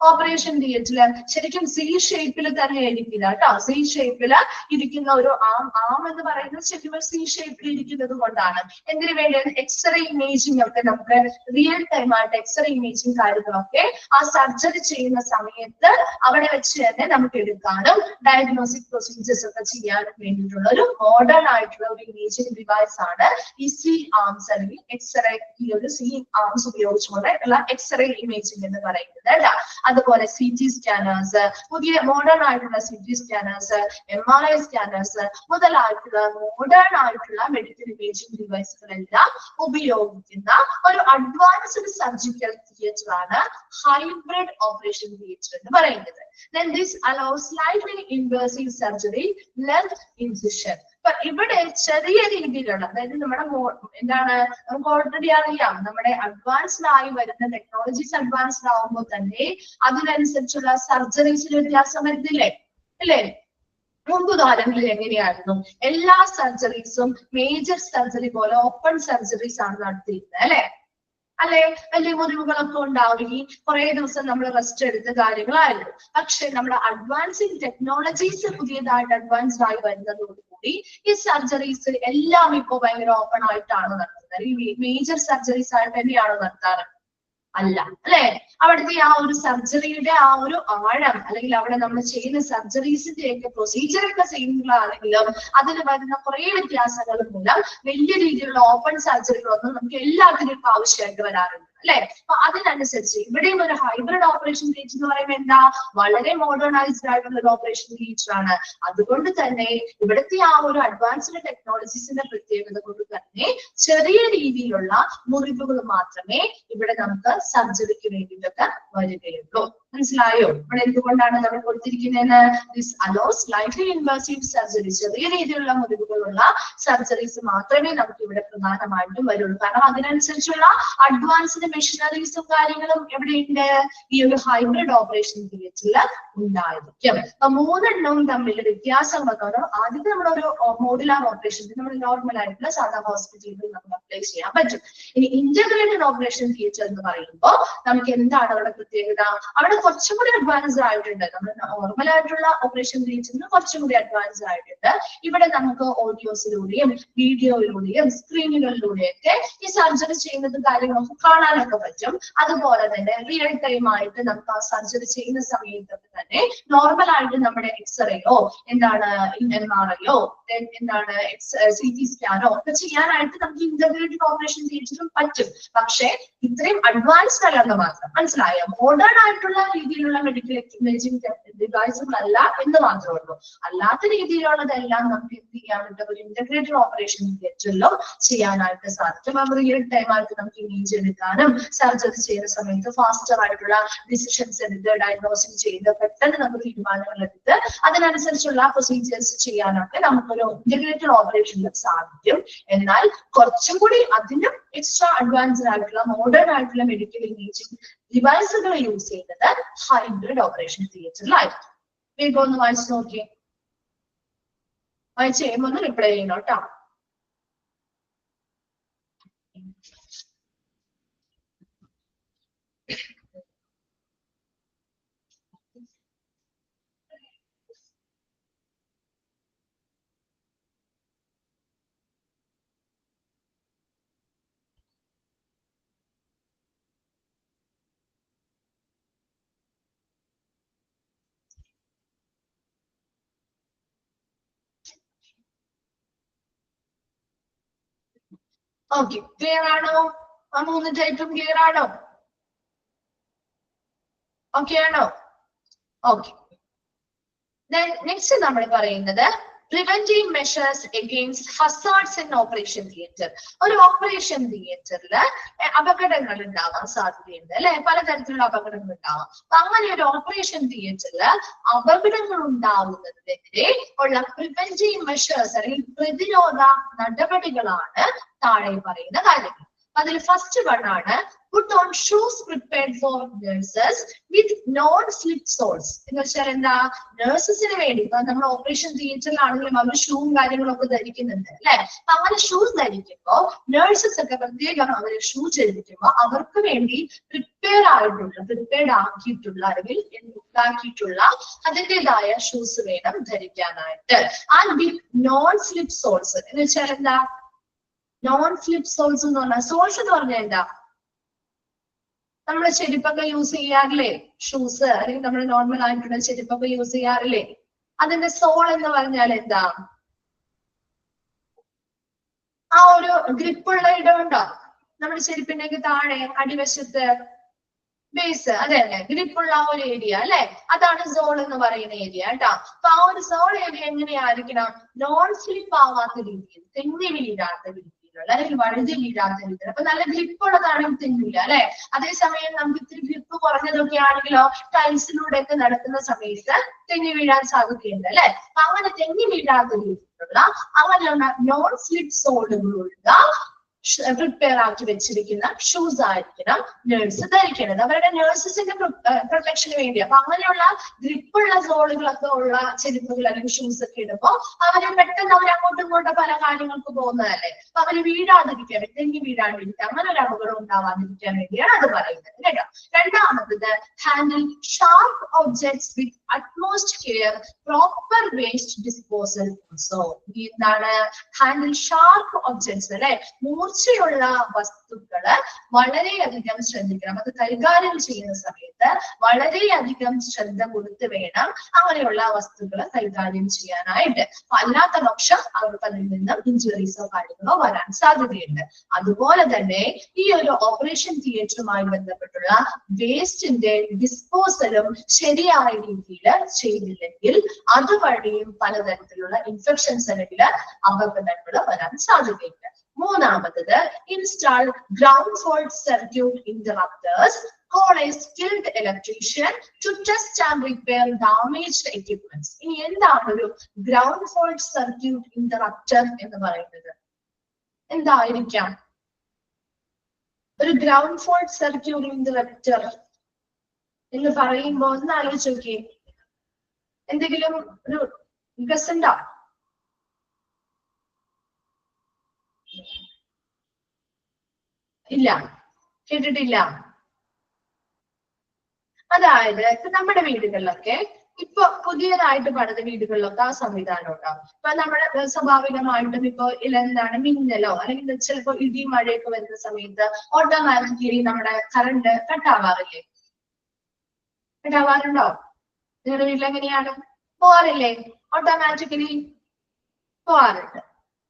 ഓപ്പറേഷൻ തിയേറ്ററില് ശരിക്കും സി ഷേപ്പിൽ തന്നെ ഇരിക്കില്ല കേട്ടോ. സി ഷേപ്പിൽ ഇരിക്കുന്ന ഒരു ആം എന്ന് പറയുന്നത് ശരിക്കും സി ഷേപ്പിൽ ഇരിക്കുന്നത് കൊണ്ടാണ് എന്തിനു വേണ്ടി എക്സ്റേ ഇമേജിംഗ് ഒക്കെ നമുക്ക് റിയൽ ടൈം ആയിട്ട് എക്സ്റേ ഇമേജിംഗ് കാര്യങ്ങളൊക്കെ ആ സർജറി ചെയ്യുന്ന സമയത്ത് അവിടെ വെച്ച് തന്നെ നമുക്ക് എടുക്കാനും ഡയഗ്നോസ്റ്റിക് പ്രൊസീജിയേഴ്സ് ഒക്കെ ചെയ്യാനും വേണ്ടിയിട്ടുള്ള ഒരു മോഡേൺ ആയിട്ടുള്ള ഒരു ഇമേജിംഗ് ഡിവൈസ് ആണ് ഈ സി ആംസ് അല്ലെങ്കിൽ എക്സ്റേ, ഈ ഒരു സി ആംസ് ഉപയോഗിച്ചുകൊണ്ട് ഉള്ള എക്സ്റേ ഇമേജിംഗ് എന്ന് പറയുന്നത് കേട്ടോ. അതുപോലെ സി ടി സ്കാനേഴ്സ്, പുതിയ മോഡേൺ ആയിട്ടുള്ള C T scanners, MRI scanners മുതലായിട്ടുള്ള മോഡേൺ ആയിട്ടുള്ള മെഡിക്കൽ ഇമേജിംഗ് ഡിവൈസുകളെല്ലാം ഉപയോഗിക്കുന്ന ഒരു അഡ്വാൻസ്ഡ് സർജിക്കൽ തിയേറ്റർ ആണ് ഹൈബ്രിഡ് ഓപ്പറേഷൻ തിയേറ്റർ എന്ന് പറയുന്നത്. Then this allows slightly invasive surgery, left incision. അപ്പൊ ഇവിടെ ചെറിയ രീതിയിലുള്ള, അതായത് നമ്മുടെ എന്താണ് നമുക്ക് ഓൾറെഡി അറിയാം, നമ്മുടെ അഡ്വാൻസ്ഡ് ആയി വരുന്ന ടെക്നോളജീസ് അഡ്വാൻസ്ഡ് ആവുമ്പോൾ തന്നെ അതിനനുസരിച്ചുള്ള സർജറീസിൽ വ്യത്യാസം വരുന്നില്ലേ അല്ലേ? മുമ്പ് കാലങ്ങളിൽ എങ്ങനെയായിരുന്നു? എല്ലാ സർജറീസും മേജർ സർജറി പോലെ ഓപ്പൺ സർജറീസ് ആണ് നടത്തിയിരുന്നത് അല്ലെ. വലിയ മുറിവുകളൊക്കെ ഉണ്ടാവുകയും കുറെ ദിവസം നമ്മൾ റെസ്റ്റ് എടുത്ത കാര്യങ്ങളായിരുന്നു. പക്ഷെ നമ്മുടെ അഡ്വാൻസിങ് ടെക്നോളജീസ് പുതിയതായിട്ട് അഡ്വാൻസ്ഡ് ആയി വരുന്നതോടുകൂടി ഈ സർജറീസ് എല്ലാം ഇപ്പൊ ഭയങ്കര ഓപ്പൺ ആയിട്ടാണ് നടത്തുന്നത്. ഈ മേജർ സർജറീസ് ആയിട്ട് തന്നെയാണോ നടത്താറ്? അല്ല അല്ലെ. അവിടുത്തെ ആ ഒരു സർജറിയുടെ ആ ഒരു ആഴം അല്ലെങ്കിൽ അവിടെ നമ്മൾ ചെയ്യുന്ന സർജറീസിന്റെ ഒക്കെ പ്രൊസീജിയർ ഒക്കെ ചെയ്യുന്നതാണെങ്കിലും അതിൽ വരുന്ന കുറെ വ്യത്യാസങ്ങൾ മൂലം വലിയ രീതിയിലുള്ള ഓപ്പൺ സർജറികളൊന്നും നമുക്ക് എല്ലാത്തിനും ഇപ്പൊ ആവശ്യമായിട്ട് വരാറുണ്ട് അല്ലെ. അപ്പൊ അതിനനുസരിച്ച് ഇവിടെയും ഒരു ഹൈബ്രിഡ് ഓപ്പറേഷൻ തിയേറ്റർ എന്ന് പറയുമ്പോൾ എന്താ, വളരെ മോഡേണൈസ്ഡ് ആയിട്ടുള്ള ഒരു ഓപ്പറേഷൻ തിയേറ്റർ ആണ്. അതുകൊണ്ട് തന്നെ ഇവിടുത്തെ ആ ഒരു അഡ്വാൻസ്ഡ് ടെക്നോളജീസിന്റെ പ്രത്യേകത കൊണ്ട് തന്നെ ചെറിയ രീതിയിലുള്ള മുറിവുകൾ മാത്രമേ ഇവിടെ നമുക്ക് സർജറിക്ക് വേണ്ടിയിട്ടൊക്കെ വരികയുള്ളൂ. മനസ്സിലായോ? ഇവിടെ എന്തുകൊണ്ടാണ് നമ്മൾ കൊടുത്തിരിക്കുന്നതെന്ന്? This allows slightly invasive surgery, ചെറിയ രീതിയിലുള്ള മുറിവുകളുള്ള സർജറീസ് മാത്രമേ നമുക്ക് ഇവിടെ പ്രധാനമായിട്ടും വരുള്ളൂ. കാരണം അതിനനുസരിച്ചുള്ള അഡ്വാൻസ്ഡ് മെഷീനറീസും കാര്യങ്ങളും എവിടെയുണ്ട്? ഈ ഒരു ഹൈബ്രിഡ് ഓപ്പറേഷൻ തിയേറ്ററിൽ ഉണ്ടായിരിക്കും. അപ്പൊ മൂന്നെണ്ണവും തമ്മിൽ വ്യത്യാസം വന്നോ. ആദ്യത്തെ നമ്മുടെ ഒരു മോഡുലാർ ഓപ്പറേഷൻ നമ്മൾ നോർമൽ ആയിട്ടുള്ള സാധാ ഹോസ്പിറ്റലിൽ നമുക്ക് അപ്ലൈ ചെയ്യാൻ പറ്റും. ഇനി ഇന്റഗ്രേറ്റഡ് ഓപ്പറേഷൻ തിയേറ്റർ എന്ന് പറയുമ്പോൾ നമുക്ക് എന്താണ് അവിടെ പ്രത്യേകത? അവിടെ കുറച്ചും കൂടി അഡ്വാൻസ്ഡ് ആയിട്ടുണ്ട്. നമ്മൾ നോർമൽ ആയിട്ടുള്ള ഓപ്പറേഷൻ തിയേറ്ററിന് കുറച്ചും കൂടി അഡ്വാൻസ്ഡ് ആയിട്ടുണ്ട്. ഇവിടെ നമുക്ക് ഓഡിയോസിലൂടെയും വീഡിയോയിലൂടെയും സ്ക്രീനുകളിലൂടെയൊക്കെ ഈ സർജറി ചെയ്യുന്നതും കാര്യങ്ങളൊക്കെ കാണാനൊക്കെ പറ്റും. അതുപോലെ തന്നെ റിയൽ ടൈം ആയിട്ട് നമുക്ക് ആ സർജറി ചെയ്യുന്ന സമയത്തൊക്കെ തന്നെ നോർമൽ ആയിട്ട് നമ്മുടെ എക്സ്റേയോ എന്താണ് MRIയോ എന്താണ് CT സ്കാനോ ഒക്കെ ചെയ്യാനായിട്ട് നമുക്ക് ഇന്റഗ്രേറ്റഡ് ഓപ്പറേഷൻ തിയേറ്ററും പറ്റും. പക്ഷെ ഇത്രയും അഡ്വാൻസ്ഡ് അല്ലെന്ന് മാത്രം. മനസ്സിലായോ? മോഡേൺ ആയിട്ടുള്ള രീതിയിലുള്ള മെഡിക്കൽ ഇമേജിംഗ് ഡിവൈസുകളല്ല എന്ന് മാത്രമേ ഉള്ളൂ. അല്ലാത്ത രീതിയിലുള്ളതെല്ലാം നമുക്ക് എന്ത് ചെയ്യാൻ പറ്റും? ഒരു ഇന്റഗ്രേറ്റഡ് ഓപ്പറേഷൻ തിയേറ്ററിലും ചെയ്യാനായിട്ട് സാധിക്കും. അത് റിയൽ ടൈം ആയിട്ട് നമുക്ക് ഇമേജ് എടുക്കാനും സർജറി ചെയ്യുന്ന സമയത്ത് ഫാസ്റ്റർ ആയിട്ടുള്ള ഡിസിഷൻസ് എടുത്ത് ഡയഗ്നോസിസ് ചെയ്ത് പെട്ടെന്ന് നമുക്ക് തീരുമാനങ്ങൾ എടുത്ത് അതിനനുസരിച്ചുള്ള പ്രൊസീജിയേഴ്സ് ചെയ്യാനൊക്കെ നമുക്കൊരു ഇന്റഗ്രേറ്റഡ് ഓപ്പറേഷനിൽ സാധിക്കും. എന്നാൽ കുറച്ചും കൂടി അതിനും എക്സ്ട്രാ അഡ്വാൻസ്ഡ് ആയിട്ടുള്ള മോഡേൺ ആയിട്ടുള്ള മെഡിക്കൽ ഇമേജിംഗ് ഡിവൈസുകൾ യൂസ് ചെയ്യുന്നത് ഹൈബ്രിഡ് ഓപ്പറേഷൻ തിയേറ്ററിലായിരിക്കും. വേഗം ഒന്ന് വായിച്ചു നോക്കിയേ. വായിച്ച് കഴിയുമ്പോൾ ഒന്ന് റിപ്ലൈ ചെയ്യണം കേട്ടോ. ഓക്കെ, ക്ലിയർ ആണോ? ആ 3 ടൈപ്പും ക്ലിയർ ആണോ? ഓക്കെ ആണോ? ഓക്കെ. നെക്സ്റ്റ് നമ്മൾ പറയുന്നത് preventive measures against hazards in operation theatre. ഒരു ഓപ്പറേഷൻ തിയേറ്ററിൽ അപകടങ്ങൾ ഉണ്ടാവാൻ സാധ്യതയുണ്ട് അല്ലെ, പലതരത്തിലുള്ള അപകടങ്ങൾ ഉണ്ടാവാം. അപ്പൊ അങ്ങനെ ഒരു ഓപ്പറേഷൻ തിയേറ്ററിൽ അപകടങ്ങൾ ഉണ്ടാവുന്നതിനെതിരെ ഉള്ള പ്രിവെന്റീവ് മെഷേഴ്സ് അല്ലെങ്കിൽ പ്രതിരോധ നടപടികളാണ് താഴെ പറയുന്ന കാര്യങ്ങൾ. അതിൽ ഫസ്റ്റ് വൺ ആണ് put on shoes prepared for nurses with non-slip soles. എന്ന് വെച്ചാൽ എന്താ, നഴ്സസിന് വേണ്ടി ഇപ്പൊ നമ്മൾ ഓപ്പറേഷൻ തിയേറ്ററിലാണെങ്കിലും അവർ ഷൂവും കാര്യങ്ങളൊക്കെ ധരിക്കുന്നുണ്ട് അല്ലെ. അപ്പൊ അങ്ങനെ ഷൂസ് ധരിക്കുമ്പോൾ നഴ്സസ് ഒക്കെ പ്രത്യേകം അവർ ഷൂ ധരിക്കുമ്പോൾ അവർക്ക് വേണ്ടി പ്രിപ്പയർഡ് ആക്കിയിട്ടുള്ള അല്ലെങ്കിൽ ഉണ്ടാക്കിയിട്ടുള്ള അതിൻ്റെതായ ഷൂസ് വേണം ധരിക്കാനായിട്ട്. And with non slip soles എന്ന് വെച്ചാൽ എന്താ, നോൺ സ്ലിപ്പ് സോൾസ് എന്ന് പറഞ്ഞാൽ, സോൾസ് എന്ന് പറഞ്ഞാൽ എന്താ, നമ്മള് ചെരുപ്പൊക്കെ യൂസ് ചെയ്യാറില്ലേ, ഷൂസ് അല്ലെങ്കിൽ നമ്മൾ നോർമൽ ആയിട്ടുള്ള ചെരുപ്പൊക്കെ യൂസ് ചെയ്യാറില്ലേ, അതിന്റെ സോൾ എന്ന് പറഞ്ഞാൽ എന്താ, ആ ഒരു ഗ്രിപ്പുള്ള ഇടമുണ്ടോ നമ്മുടെ ചെരുപ്പിന്റെ താഴെ അടിവശത്ത് ബേസ്, അതെ അല്ലെ, ഗ്രിപ്പുള്ള ആ ഒരു ഏരിയ അല്ലെ, അതാണ് സോൾ എന്ന് പറയുന്ന ഏരിയ കേട്ടോ. അപ്പൊ ആ ഒരു സോൾ ഏരിയ എങ്ങനെയായിരിക്കണം, നോൺ സ്ലിപ്പ് ആവാത്ത രീതിയിൽ, തെന്നി വീഴാത്ത രീതിയിലുള്ള അല്ലെങ്കിൽ വഴുതി വീഴാത്ത രീതിയിൽ. അപ്പൊ നല്ല ഗ്രിപ്പുള്ളതാണെങ്കിൽ തെന്നില്ല അല്ലെ. അതേസമയം നമുക്ക് ഇത്തിരി ഗ്രിപ്പ് കുറഞ്ഞതൊക്കെ ആണെങ്കിലോ ടൈൽസിലൂടെ ഒക്കെ നടക്കുന്ന സമയത്ത് തെന്നി വീഴാൻ സാധ്യതയുണ്ട് അല്ലെ. അപ്പൊ അങ്ങനെ തെന്നി വീഴാത്ത രീതിയിലുള്ള അങ്ങനെയുള്ള നോൺ സ്ലിപ്പ് സോളുകളുള്ള പ്രിപ്പയർ ആക്കി വെച്ചിരിക്കുന്ന ഷൂസ് ആയിരിക്കണം നേഴ്സ് ധരിക്കേണ്ടത്, അവരുടെ നേഴ്സസിന്റെ പ്രൊട്ടക്ഷന് വേണ്ടി. അപ്പൊ അങ്ങനെയുള്ള ഗ്രിപ്പുള്ള സോളുകളൊക്കെ ഉള്ള ചെരുപ്പുകൾ അല്ലെങ്കിൽ ഷൂസ് ഒക്കെ ഇടുമ്പോൾ അവര് പെട്ടെന്ന് അവർ അങ്ങോട്ടും ഇങ്ങോട്ടും പല കാര്യങ്ങൾക്ക് പോകുന്നതല്ലേ. അപ്പൊ അവര് വീഴാതിരിക്കാൻ, തെന്നി വീഴാണ്ടിരിക്കാൻ, അങ്ങനെ ഒരു അപകടം ഉണ്ടാവാതിരിക്കാൻ വേണ്ടിയാണ് അത് പറയുന്നത് കേട്ടോ. രണ്ടാമത്തത് handle sharp objects with utmost care, proper waste disposal. So എന്താണ് ഹാൻഡിൽ ഷാർപ്പ് ഒബ്ജക്ട്സ് അല്ലെ, മൂർച്ചയുള്ള വസ്തുക്കള് വളരെയധികം ശ്രദ്ധിക്കണം. അത് കൈകാര്യം ചെയ്യുന്ന സമയത്ത് വളരെയധികം ശ്രദ്ധ കൊടുത്ത് വേണം അങ്ങനെയുള്ള വസ്തുക്കളെ കൈകാര്യം ചെയ്യാനായിട്ട്. അല്ലാത്ത പക്ഷം അവർക്ക് അതിൽ നിന്നും ഇഞ്ചുറീസോ കാര്യങ്ങളോ വരാൻ സാധ്യതയുണ്ട്. അതുപോലെ തന്നെ ഈ ഒരു ഓപ്പറേഷൻ തിയേറ്ററുമായി ബന്ധപ്പെട്ടുള്ള വേസ്റ്റിന്റെ ഡിസ്പോസലും ശരിയായ രീതിയിൽ ചെയ്തില്ലെങ്കിൽ അതുവഴിയും പലതരത്തിലുള്ള ഇൻഫെക്ഷൻസ് അല്ലെങ്കിൽ അപകടങ്ങൾ വരാൻ സാധ്യതയുണ്ട്. മൂന്നാമത്തത് install ground fault circuit interrupters, call a skilled electrician to test and repair damaged equipments. ഇനി എന്താണ് ഒരു ഗ്രൗണ്ട് ഫോൾട്ട് സർക്യൂട്ട് ഇന്ററപ്റ്റർ എന്ന് പറയുന്നത്, എന്തായിരിക്കാം ഒരു ഗ്രൗണ്ട് ഫോൾട്ട് സർക്യൂട്ട് ഇന്ററപ്റ്റർ എന്ന് പറയുമ്പോൾ ഒന്ന് ആലോചിച്ച് നോക്കി, എന്തെങ്കിലും ഒരു ഗസ് ഉണ്ടോ? ഇല്ല, കേട്ടിട്ടില്ല. അതായത് നമ്മുടെ വീടുകളിലൊക്കെ ഇപ്പൊ പുതിയതായിട്ട് പണിത വീടുകളിലൊക്കെ ആ സംവിധാനം ഉണ്ടാവും. ഇപ്പൊ നമ്മുടെ സ്വാഭാവികമായിട്ടും ഇപ്പൊ എന്താണ് മിന്നലോ അല്ലെങ്കിൽ ചിലപ്പോ ഇടി മഴയൊക്കെ വരുന്ന സമയത്ത് ഓട്ടോമാറ്റിക്കലി നമ്മുടെ കറണ്ട് കട്ടാവാറില്ലേ? കട്ടാവാറുണ്ടോ? നിങ്ങളുടെ വീട്ടിലെങ്ങനെയാണ്, പോവാറില്ലേ? ഓട്ടോമാറ്റിക്കലി പോവാറുണ്ട്.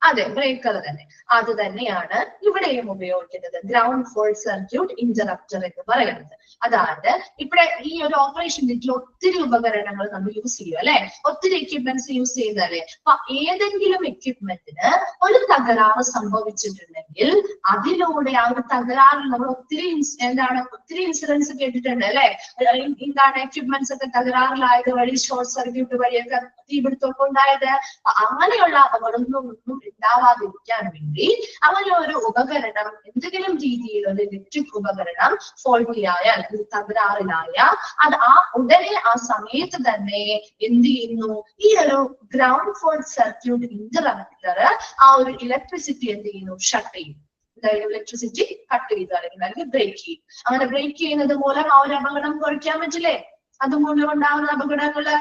അതെ, ബ്രേക്കർ തന്നെ. അത് തന്നെയാണ് ഇവിടെയും ഉപയോഗിക്കുന്നത് ഗ്രൗണ്ട് ഫോൾട്ട് സർക്യൂട്ട് ഇന്ററപ്റ്റർ എന്ന് പറയുന്നത്. അതായത് ഇവിടെ ഈ ഒരു ഓപ്പറേഷൻ വീട്ടിൽ ഒത്തിരി ഉപകരണങ്ങൾ നമ്മൾ യൂസ് ചെയ്യും അല്ലെ, ഒത്തിരി എക്യുപ്മെന്റ്സ് യൂസ് ചെയ്യുന്നതല്ലേ. അപ്പൊ ഏതെങ്കിലും എക്യുപ്മെന്റിന് ഒരു തകരാറ് സംഭവിച്ചിട്ടുണ്ടെങ്കിൽ അതിലൂടെ ആ ഒരു തകരാറിൽ നമ്മൾ ഒത്തിരി ഇൻസിഡൻസ് കേട്ടിട്ടുണ്ട് അല്ലെ. എന്താണ് എക്യുപ്മെന്റ്സ് ഒക്കെ തകരാറിലായത് വഴി, ഷോർട്ട് സർക്യൂട്ട് വഴിയൊക്കെ തീപിടുത്തമൊക്കെ ഉണ്ടായത്. അങ്ങനെയുള്ള അപകടങ്ങളൊന്നും ഉണ്ടാവാതിരിക്കാൻ വേണ്ടി അങ്ങനെ ഒരു ഉപകരണം, എന്തെങ്കിലും രീതിയിൽ ഒരു ഇലക്ട്രിക് ഉപകരണം ഫോൾട്ടി ആയാൽ, തകരാറിലായാൽ അത് ഉടനെ ആ സമയത്ത് തന്നെ എന്ത് ചെയ്യുന്നു, ഈ ഒരു ഗ്രൗണ്ട് ഫോൾട്ട് സർക്യൂട്ട് ഇന്ററപ്റ്റർ ആ ഒരു ഇലക്ട്രിസിറ്റി എന്ത് ചെയ്യുന്നു, ഷട്ട് ചെയ്യും. ഇലക്ട്രിസിറ്റി കട്ട് ചെയ്തു അല്ലെങ്കിൽ ബ്രേക്ക് ചെയ്യും. അങ്ങനെ ബ്രേക്ക് ചെയ്യുന്നത് മൂലം ആ ഒരു അപകടം കുറയ്ക്കാൻ പറ്റില്ലേ, അതുമൂലം ഉണ്ടാകുന്ന അപകടങ്ങള്.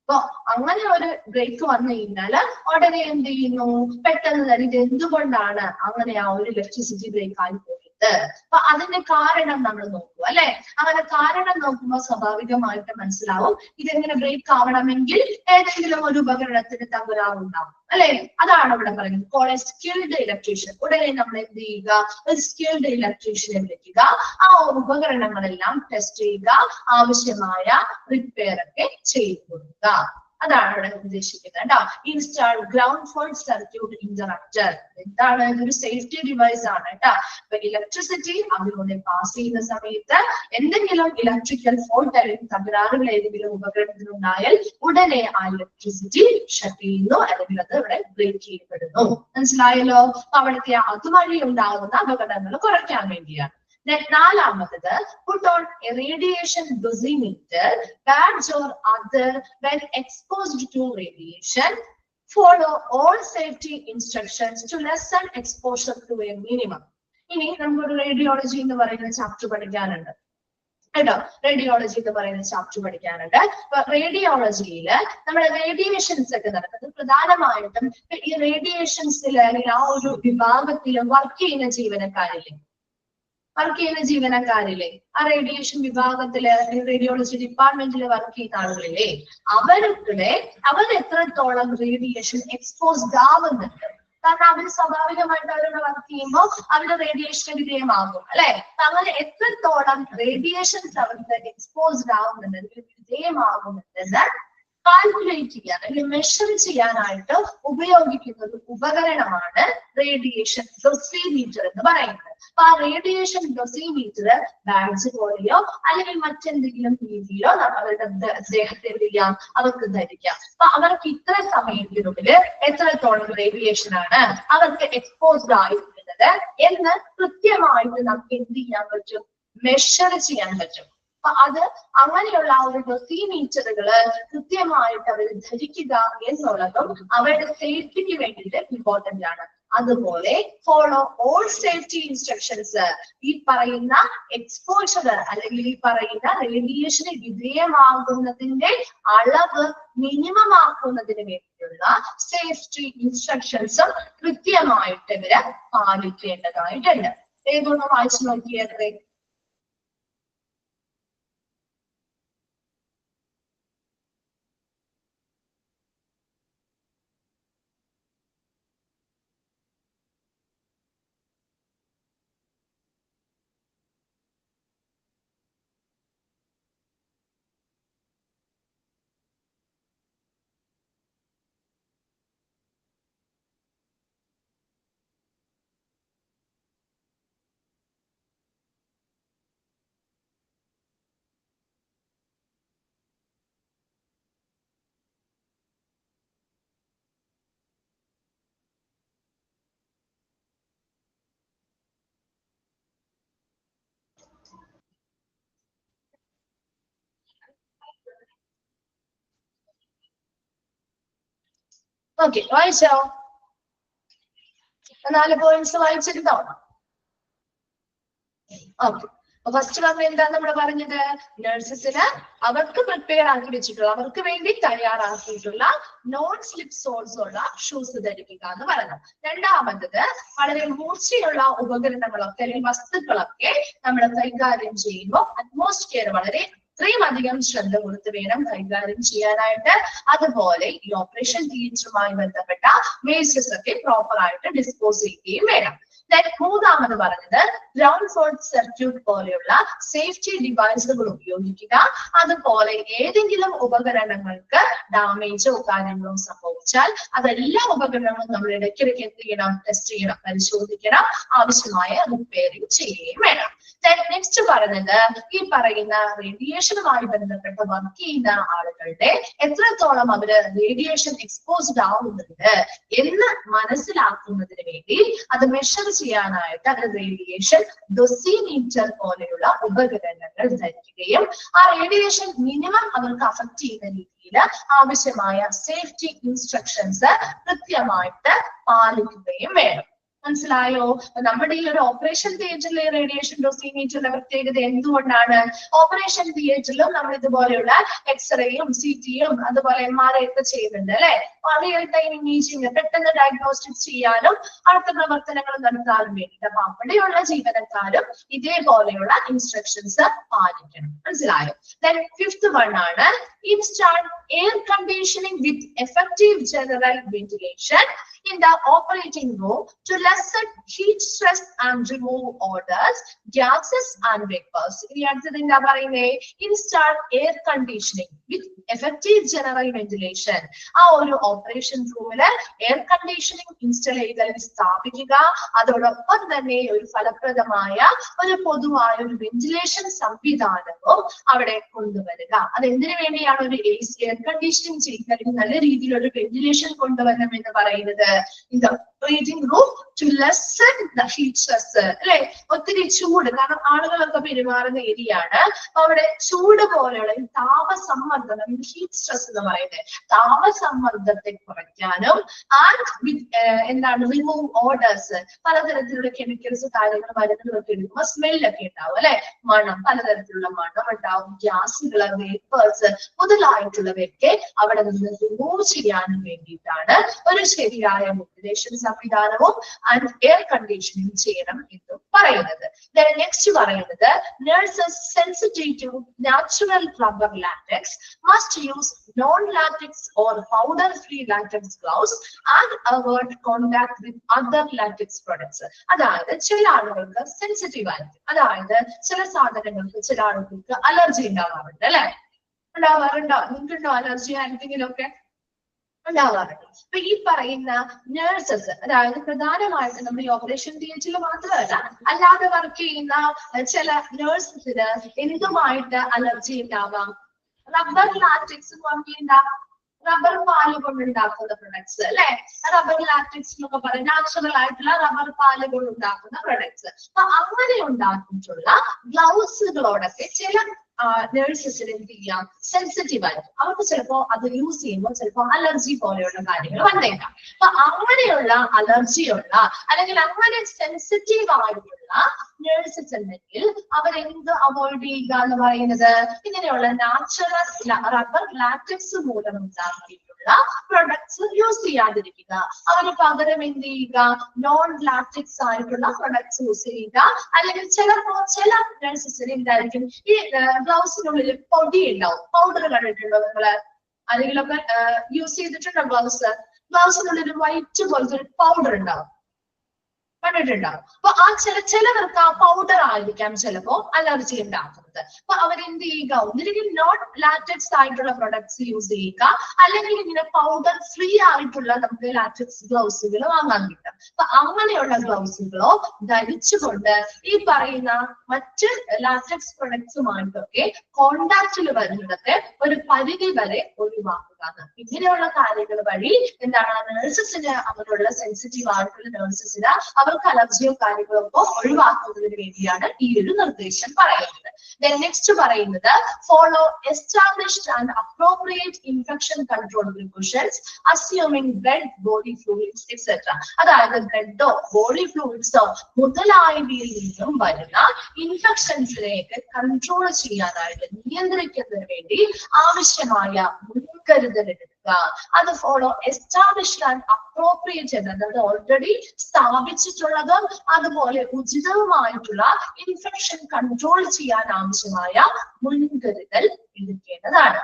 അപ്പൊ അങ്ങനെ ഒരു ബ്രേക്ക് വന്നു കഴിഞ്ഞാല് ഉടനെ എന്ത് ചെയ്യുന്നു, പെട്ടെന്ന് തന്നെ ഇത് എന്തുകൊണ്ടാണ് അങ്ങനെ ആ ഒരു ഇലക്ട്രിസിറ്റി ബ്രേക്ക് ആയി പോയത്, വരുന്നത്. അപ്പൊ അതിന്റെ കാരണം നമ്മൾ നോക്കുക അല്ലെ. അങ്ങനെ കാരണം നോക്കുമ്പോൾ സ്വാഭാവികമായിട്ട് മനസ്സിലാവും ഇതെങ്ങനെ ബ്രേക്ക് ആവണമെങ്കിൽ ഏതെങ്കിലും ഒരു ഉപകരണത്തിന് തകരാറുണ്ടാവും അല്ലെ. അതാണ് ഇവിടെ പറയുന്നത്. Call A skilled electrician. ഉടനെ നമ്മൾ എന്ത് ചെയ്യുക, ഒരു സ്കിൽഡ് ഇലക്ട്രീഷ്യനെ വിളിക്കുക, ആ ഉപകരണങ്ങളെല്ലാം ടെസ്റ്റ് ചെയ്യുക, ആവശ്യമായ റിപ്പയർ ഒക്കെ ചെയ്തു കൊടുക്കുക. അതാണ് ഇവിടെ ഉദ്ദേശിക്കുന്നത് കേട്ടോ. Install ground fault circuit interrupter. എന്താണ്, ഇതൊരു സേഫ്റ്റി ഡിവൈസ് ആണ് കേട്ടോ. അപ്പൊ ഇലക്ട്രിസിറ്റി അതിലൂടെ പാസ് ചെയ്യുന്ന സമയത്ത് എന്തെങ്കിലും ഇലക്ട്രിക്കൽ ഫോൾട്ട് അല്ലെങ്കിൽ തകരാറുകൾ ഏതെങ്കിലും ഉപകരണത്തിനുണ്ടായാൽ ഉടനെ ആ ഇലക്ട്രിസിറ്റി ഷട്ട് ചെയ്യുന്നു, അല്ലെങ്കിൽ അത് ഇവിടെ ബ്രേക്ക് ചെയ്യപ്പെടുന്നു. മനസ്സിലായല്ലോ. അവിടുത്തെ അതുവഴി ഉണ്ടാകുന്ന അപകടങ്ങൾ കുറയ്ക്കാൻ വേണ്ടിയാണ്. നാലാമത്തത്, put on a radiation dosimeter, badge or other when exposed to radiation. Follow all safety instructions to lessen exposure to a minimum. ഇനി നമുക്ക് റേഡിയോളജി എന്ന് പറയുന്ന ചാപ്റ്റർ പഠിക്കാനുണ്ട് കേട്ടോ. റേഡിയോളജി എന്ന് പറയുന്ന ചാപ്റ്റർ പഠിക്കാനുണ്ട്. അപ്പൊ റേഡിയോളജിയിൽ നമ്മുടെ റേഡിയേഷൻസ് ഒക്കെ നടക്കുന്നത് പ്രധാനമായിട്ടും ഈ റേഡിയേഷൻസിൽ അല്ലെങ്കിൽ ആ ഒരു വിഭാഗത്തിൽ വർക്ക് ചെയ്യുന്ന ജീവനക്കാരില്ലേ, ആ റേഡിയേഷൻ വിഭാഗത്തില് റേഡിയോളജി ഡിപ്പാർട്ട്മെന്റിൽ വർക്ക് ചെയ്യുന്ന ആളുകളില്ലേ, അവർ എത്രത്തോളം റേഡിയേഷൻ എക്സ്പോസ്ഡ് ആവുന്നുണ്ട്. കാരണം അവർ സ്വാഭാവികമായിട്ട് അവരുടെ വർക്ക് ചെയ്യുമ്പോൾ അവരുടെ റേഡിയേഷൻ വിധേയമാകും അല്ലെ. അങ്ങനെ എത്രത്തോളം റേഡിയേഷൻസ് അവർക്ക് എക്സ്പോസ്ഡ് ആവുന്നുണ്ട്, വിധേയമാകുന്നുണ്ടെന്ന് കാൽക്കുലേറ്റ് ചെയ്യാൻ അല്ലെങ്കിൽ മെഷർ ചെയ്യാനായിട്ട് ഉപയോഗിക്കുന്ന ഒരു ഉപകരണമാണ് റേഡിയേഷൻ ഡോസിമീറ്റർ എന്ന് പറയുന്നത്. അപ്പൊ ആ റേഡിയേഷൻ ഡോസിമീറ്റർ ബാഡ്ജ് പോലെയോ അല്ലെങ്കിൽ മറ്റെന്തെങ്കിലും രീതിയിലോ അവരുടെ ദേഹത്തെ എന്ത് ചെയ്യാം, അവർക്ക് ധരിക്കാം. അപ്പൊ അവർക്ക് ഇത്ര സമയത്തിനുള്ളിൽ എത്രത്തോളം റേഡിയേഷൻ ആണ് അവർക്ക് എക്സ്പോസ്ഡ് ആയിരിക്കുന്നത് എന്ന് കൃത്യമായിട്ട് നമുക്ക് എന്ത് ചെയ്യാൻ പറ്റും, മെഷർ ചെയ്യാൻ പറ്റും. അപ്പൊ അത് അങ്ങനെയുള്ള ആ ഒരു ഡോസിമീറ്ററുകള് കൃത്യമായിട്ട് അവർ ധരിക്കുക എന്നുള്ളതും അവരുടെ സേഫ്റ്റിക്ക് വേണ്ടിയിട്ട് ഇമ്പോർട്ടന്റ് ആണ്. അതുപോലെ ഫോളോ ഓൾ സേഫ്റ്റി ഇൻസ്ട്രക്ഷൻസ്. ഈ പറയുന്ന എക്സ്പോഷർ അല്ലെങ്കിൽ ഈ പറയുന്ന റേഡിയേഷന് വിധേയമാകുന്നതിന്റെ അളവ് മിനിമം ആക്കുന്നതിന് വേണ്ടിയുള്ള സേഫ്റ്റി ഇൻസ്ട്രക്ഷൻസും കൃത്യമായിട്ട് ഇവര് പാലിക്കേണ്ടതായിട്ടുണ്ട്. ഏതൊന്ന് വായിച്ചു നോക്കിയത്രേ. ഓക്കെ, വായിച്ചോ? 4 പോയിന്റ്സ് വായിച്ചിരുന്നോ? ഓക്കെ. ഫസ്റ്റ് വന്ന് എന്താ നമ്മൾ പറഞ്ഞത്, നഴ്സസിന് അവർക്ക് പ്രിപ്പയർ ആക്കി വെച്ചിട്ടുള്ള, അവർക്ക് വേണ്ടി തയ്യാറാക്കിയിട്ടുള്ള നോൺ സ്ലിപ്പ് സോൾസ് ഉള്ള ഷൂസ് ധരിക്കുക എന്ന് പറഞ്ഞു. രണ്ടാമത്തത്, വളരെ മൂർച്ചയുള്ള ഉപകരണങ്ങളൊക്കെ അല്ലെങ്കിൽ വസ്തുക്കളൊക്കെ നമ്മൾ കൈകാര്യം ചെയ്യുമ്പോൾ അറ്റ്മോസ്റ്റ് കെയർ വളരെ ഇത്രയും അധികം ശ്രദ്ധ കൊടുത്ത് വേണം കൈകാര്യം ചെയ്യാനായിട്ട്. അതുപോലെ ഈ ഓപ്പറേഷൻ തിയേറ്ററുമായി ബന്ധപ്പെട്ട വേസ്റ്റസ് ഒക്കെ പ്രോപ്പർ ആയിട്ട് ഡിസ്പോസ് ചെയ്യുകയും വേണം. മൂന്നാമത് പറഞ്ഞത് ഗ്രൗണ്ട് ഫോൾട്ട് സർക്യൂട്ട് പോലെയുള്ള സേഫ്റ്റി ഡിവൈസുകൾ ഉപയോഗിക്കുക. അതുപോലെ ഏതെങ്കിലും ഉപകരണങ്ങൾക്ക് ഡാമേജോ കാര്യങ്ങളോ സംഭവിച്ചാൽ അതെല്ലാ ഉപകരണങ്ങളും നമ്മൾ ഇടയ്ക്കിടയ്ക്ക് എന്ത് ചെയ്യണം, ടെസ്റ്റ് ചെയ്യണം, പരിശോധിക്കണം, ആവശ്യമായ റിപ്പയറിംഗ് ചെയ്യുകയും വേണം. നെക്സ്റ്റ് പറഞ്ഞത് ഈ പറയുന്ന റേഡിയേഷനുമായി ബന്ധപ്പെട്ട് വർക്ക് ചെയ്യുന്ന ആളുകളുടെ എത്രത്തോളം അവര് റേഡിയേഷൻ എക്സ്പോസ്ഡ് ആവുന്നുണ്ട് എന്ന് മനസ്സിലാക്കുന്നതിന് വേണ്ടി അത് മെഷർ ചെയ്യാനായിട്ട് അവർ റേഡിയേഷൻ ഡോസിമീറ്റർ പോലെയുള്ള ഉപകരണങ്ങൾ ധരിക്കുകയും ആ റേഡിയേഷൻ മിനിമം അവർക്ക് അഫക്ട് ചെയ്യുന്ന രീതിയിൽ ആവശ്യമായ സേഫ്റ്റി ഇൻസ്ട്രക്ഷൻസ് കൃത്യമായിട്ട് പാലിക്കുകയും വേണം. മനസ്സിലായോ? നമ്മുടെ ഈ ഒരു ഓപ്പറേഷൻ തിയേറ്ററിലെ റേഡിയേഷൻ ഡോസിമീറ്ററിന്റെ പ്രത്യേകത എന്തുകൊണ്ടാണ്? ഓപ്പറേഷൻ തിയേറ്ററിലും നമ്മൾ ഇതുപോലെയുള്ള എക്സ്റേയും CTയും അതുപോലെ MRI ഒക്കെ ചെയ്യുന്നുണ്ട് അല്ലെ? റിയൽ ടൈം ഇമേജിങ് പെട്ടെന്ന് ഡയഗ്നോസ്റ്റിക് ചെയ്യാനും അടുത്ത പ്രവർത്തനങ്ങൾ നടത്താനും വേണ്ടിയിട്ട്. അപ്പൊ അവിടെയുള്ള ജീവനക്കാരും ഇതേപോലെയുള്ള ഇൻസ്ട്രക്ഷൻസ് പാലിക്കണം. മനസ്സിലായോ? Then fifth one ആണ് install air conditioning with effective general ventilation in the operating room to lessen heat stress and remove odors, gases and vapors. ഇനി അടുത്തത് എന്താ പറയുന്നത്? install air conditioning with effective general ventilation. ആ ഒരു operation റൂമില് air conditioning install ചെയ്ത് സ്ഥാപിക്കുക. അതോടൊപ്പം തന്നെ ഒരു ഫലപ്രദമായ ഒരു പൊതുവായ ഒരു വെന്റിലേഷൻ സംവിധാനവും അവിടെ കൊണ്ടുവരിക. അതെന്തിനു വേണ്ടിയാണ് ഒരു എയർ കണ്ടീഷനിങ് ചെയ്യുന്നത്? നല്ല രീതിയിലൊരു വെന്റിലേഷൻ കൊണ്ടുവരണം എന്ന് പറയുന്നത് in the operating room to lessen the heat stress. അല്ലെ? ഒത്തിരി ചൂട്, കാരണം ആളുകളൊക്കെ പെരുമാറുന്ന ഏരിയയാണ്. അപ്പൊ അവിടെ ചൂട് പോലെയുള്ള താപസമ്മർദ്ദം, ഹീറ്റ് സ്ട്രെസ് എന്ന് പറയുന്നത്, താപസമ്മർദ്ദത്തെ കുറയ്ക്കാനും എന്താണ് റിമൂവ് ഓർഡേഴ്സ്, പലതരത്തിലുള്ള കെമിക്കൽസ് കാര്യങ്ങൾ മരുന്നുകളൊക്കെ എടുക്കുമ്പോൾ സ്മെല്ലൊക്കെ ഉണ്ടാവും അല്ലെ? മണം, പലതരത്തിലുള്ള മണം ഉണ്ടാവും, ഗ്യാസുകൾ, വേപ്പേഴ്സ് മുതലായിട്ടുള്ളവയൊക്കെ അവിടെ നിന്ന് റിമൂവ് ചെയ്യാനും വേണ്ടിയിട്ടാണ് ഒരു ശരിയായ വെന്റിലേഷൻ സംവിധാനവും ആൻഡ് എയർ കണ്ടീഷനിങ് ചെയ്യണം എന്ന് പറയുന്നത്. നെക്സ്റ്റ് പറയുന്നത് nurses sensitive to natural rubber latex must use non latex or powder free latex gloves and avoid contact with other latex products. അതായത് ചില ആളുകൾക്ക് സെൻസിറ്റീവ് ആയിരിക്കും, അതായത് ചില സാധനങ്ങൾക്ക് ചില ആളുകൾക്ക് അലർജി ഉണ്ടാവാറുണ്ട് അല്ലെ? ഉണ്ടാവാറുണ്ടോ? നിങ്ങൾക്കുണ്ടോ അലർജി ആർക്കെങ്കിലും ഒക്കെ? ഉണ്ടാവാറുണ്ട്. അപ്പൊ ഈ പറയുന്ന നഴ്സസ്, അതായത് പ്രധാനമായിട്ട് നമ്മൾ ഈ ഓപ്പറേഷൻ തിയേറ്ററിൽ മാത്രമല്ല അല്ലാതെ വർക്ക് ചെയ്യുന്ന ചില നഴ്സസിന് എന്തുമായിട്ട് അലർജി ഉണ്ടാവാം? റബ്ബർ ലാറ്റക്സ് എന്ന് പറഞ്ഞാൽ റബ്ബർ പാല് കൊണ്ടുണ്ടാക്കുന്ന പ്രൊഡക്ട്സ് അല്ലെ? റബ്ബർ ലാറ്റക്സ് എന്നൊക്കെ പറയും, നാച്ചുറൽ ആയിട്ടുള്ള റബ്ബർ പാല് കൊണ്ടുണ്ടാക്കുന്ന പ്രൊഡക്ട്സ്. അപ്പൊ അങ്ങനെ ഉണ്ടാക്കിയിട്ടുള്ള ഗ്ലൗസുകളോടൊക്കെ ചില നഴ്സസിന് എന്ത് ചെയ്യാം? സെൻസിറ്റീവ് ആയിരിക്കും. അവർക്ക് ചിലപ്പോ അത് യൂസ് ചെയ്യുമ്പോൾ ചിലപ്പോ അലർജി പോലെയുള്ള കാര്യങ്ങൾ വന്നേക്കാം. അപ്പൊ അങ്ങനെയുള്ള അലർജിയുള്ള അല്ലെങ്കിൽ അങ്ങനെ സെൻസിറ്റീവ് ആയിട്ടുള്ള നഴ്സസ് ഉണ്ടെങ്കിൽ അവരെന്ത് അവോയ്ഡ് ചെയ്യുക എന്ന് പറയുന്നത്, ഇങ്ങനെയുള്ള നാച്ചുറൽ റബ്ബർ ലാറ്റക്സ് മൂലം ഉണ്ടാക്കിയിട്ടുള്ള പ്രൊഡക്ട്സ് യൂസ് ചെയ്യാതിരിക്കുക. അതിന് പകരം എന്ത് ചെയ്യുക? നോൺ ലാറ്റക്സ് ആയിട്ടുള്ള പ്രൊഡക്ട്സ് യൂസ് ചെയ്യുക. അല്ലെങ്കിൽ ചിലപ്പോ ചില നഴ്സസിന് എന്തായിരിക്കും, ഈ ഗ്ലൗസിനുള്ളിൽ പൊടി ഉണ്ടാവും. പൗഡർ കണ്ടിട്ടുണ്ടോ നിങ്ങള്? ആരെങ്കിലൊക്കെ യൂസ് ചെയ്തിട്ടുണ്ടോ ഗ്ലൗസ്? ഗ്ലൗസിനുള്ളിൽ വൈറ്റ് പോലത്തെ ഒരു പൗഡർ ഉണ്ടാവും, കണ്ടിട്ടുണ്ടാവും. അപ്പൊ ആ ചിലവർക്ക് ആ പൗഡർ ആയിരിക്കാം ചിലപ്പോ അലർജി ഉണ്ടാക്കുന്നത്. അപ്പൊ അവരെന്ത് ചെയ്യുക? ഒന്നില്ലെങ്കിൽ നോൺ ലാറ്റക്സ് ആയിട്ടുള്ള പ്രൊഡക്ട്സ് യൂസ് ചെയ്യുക, അല്ലെങ്കിൽ ഇങ്ങനെ പൗഡർ ഫ്രീ ആയിട്ടുള്ള നമുക്ക് ലാറ്റക്സ് ഗ്ലൗസുകൾ വാങ്ങാൻ കിട്ടും. അപ്പൊ അങ്ങനെയുള്ള ഗ്ലൗസുകളോ ധരിച്ചുകൊണ്ട് ഈ പറയുന്ന മറ്റ് ലാറ്റക്സ് പ്രൊഡക്ട്സുമായിട്ടൊക്കെ കോണ്ടാക്റ്റിൽ വരുന്നതൊക്കെ ഒരു പരിധി വരെ ഒഴിവാക്കുക. ഇങ്ങനെയുള്ള കാര്യങ്ങൾ വഴി എന്താണ് നഴ്സസിന്, അവരുള്ള സെൻസിറ്റീവ് ആയിട്ടുള്ള നഴ്സസിന് അവർക്ക് അലർജിയോ കാര്യങ്ങളോ ഒഴിവാക്കുന്നതിന് വേണ്ടിയാണ് ഈ ഒരു നിർദ്ദേശം പറയുന്നത്. നെക്സ്റ്റ് പറയുന്നത് follow established and appropriate infection control precautions assuming blood, body fluids etcetera. അതായത് ബ്ലഡോ ബോഡി ഫ്ലൂയിഡ്സോ മുതലായവയിൽ നിന്നും വരുന്ന ഇൻഫെക്ഷൻസിനെയൊക്കെ കൺട്രോൾ ചെയ്യാനായിട്ട്, നിയന്ത്രിക്കുന്നതിന് വേണ്ടി ആവശ്യമായ മുൻകരുതൽ എടുക്കുക. അത് ഫോളോ എസ്റ്റാബ്ലിഷ്ഡ് ആൻഡ് അപ്രോപ്രിയേറ്റ് എന്നത് ഓൾറെഡി സ്ഥാപിച്ചിട്ടുള്ളതും അതുപോലെ ഉചിതവുമായിട്ടുള്ള ഇൻഫെക്ഷൻ കൺട്രോൾ ചെയ്യാൻ ആവശ്യമായ മുൻകരുതൽ എടുക്കേണ്ടതാണ്.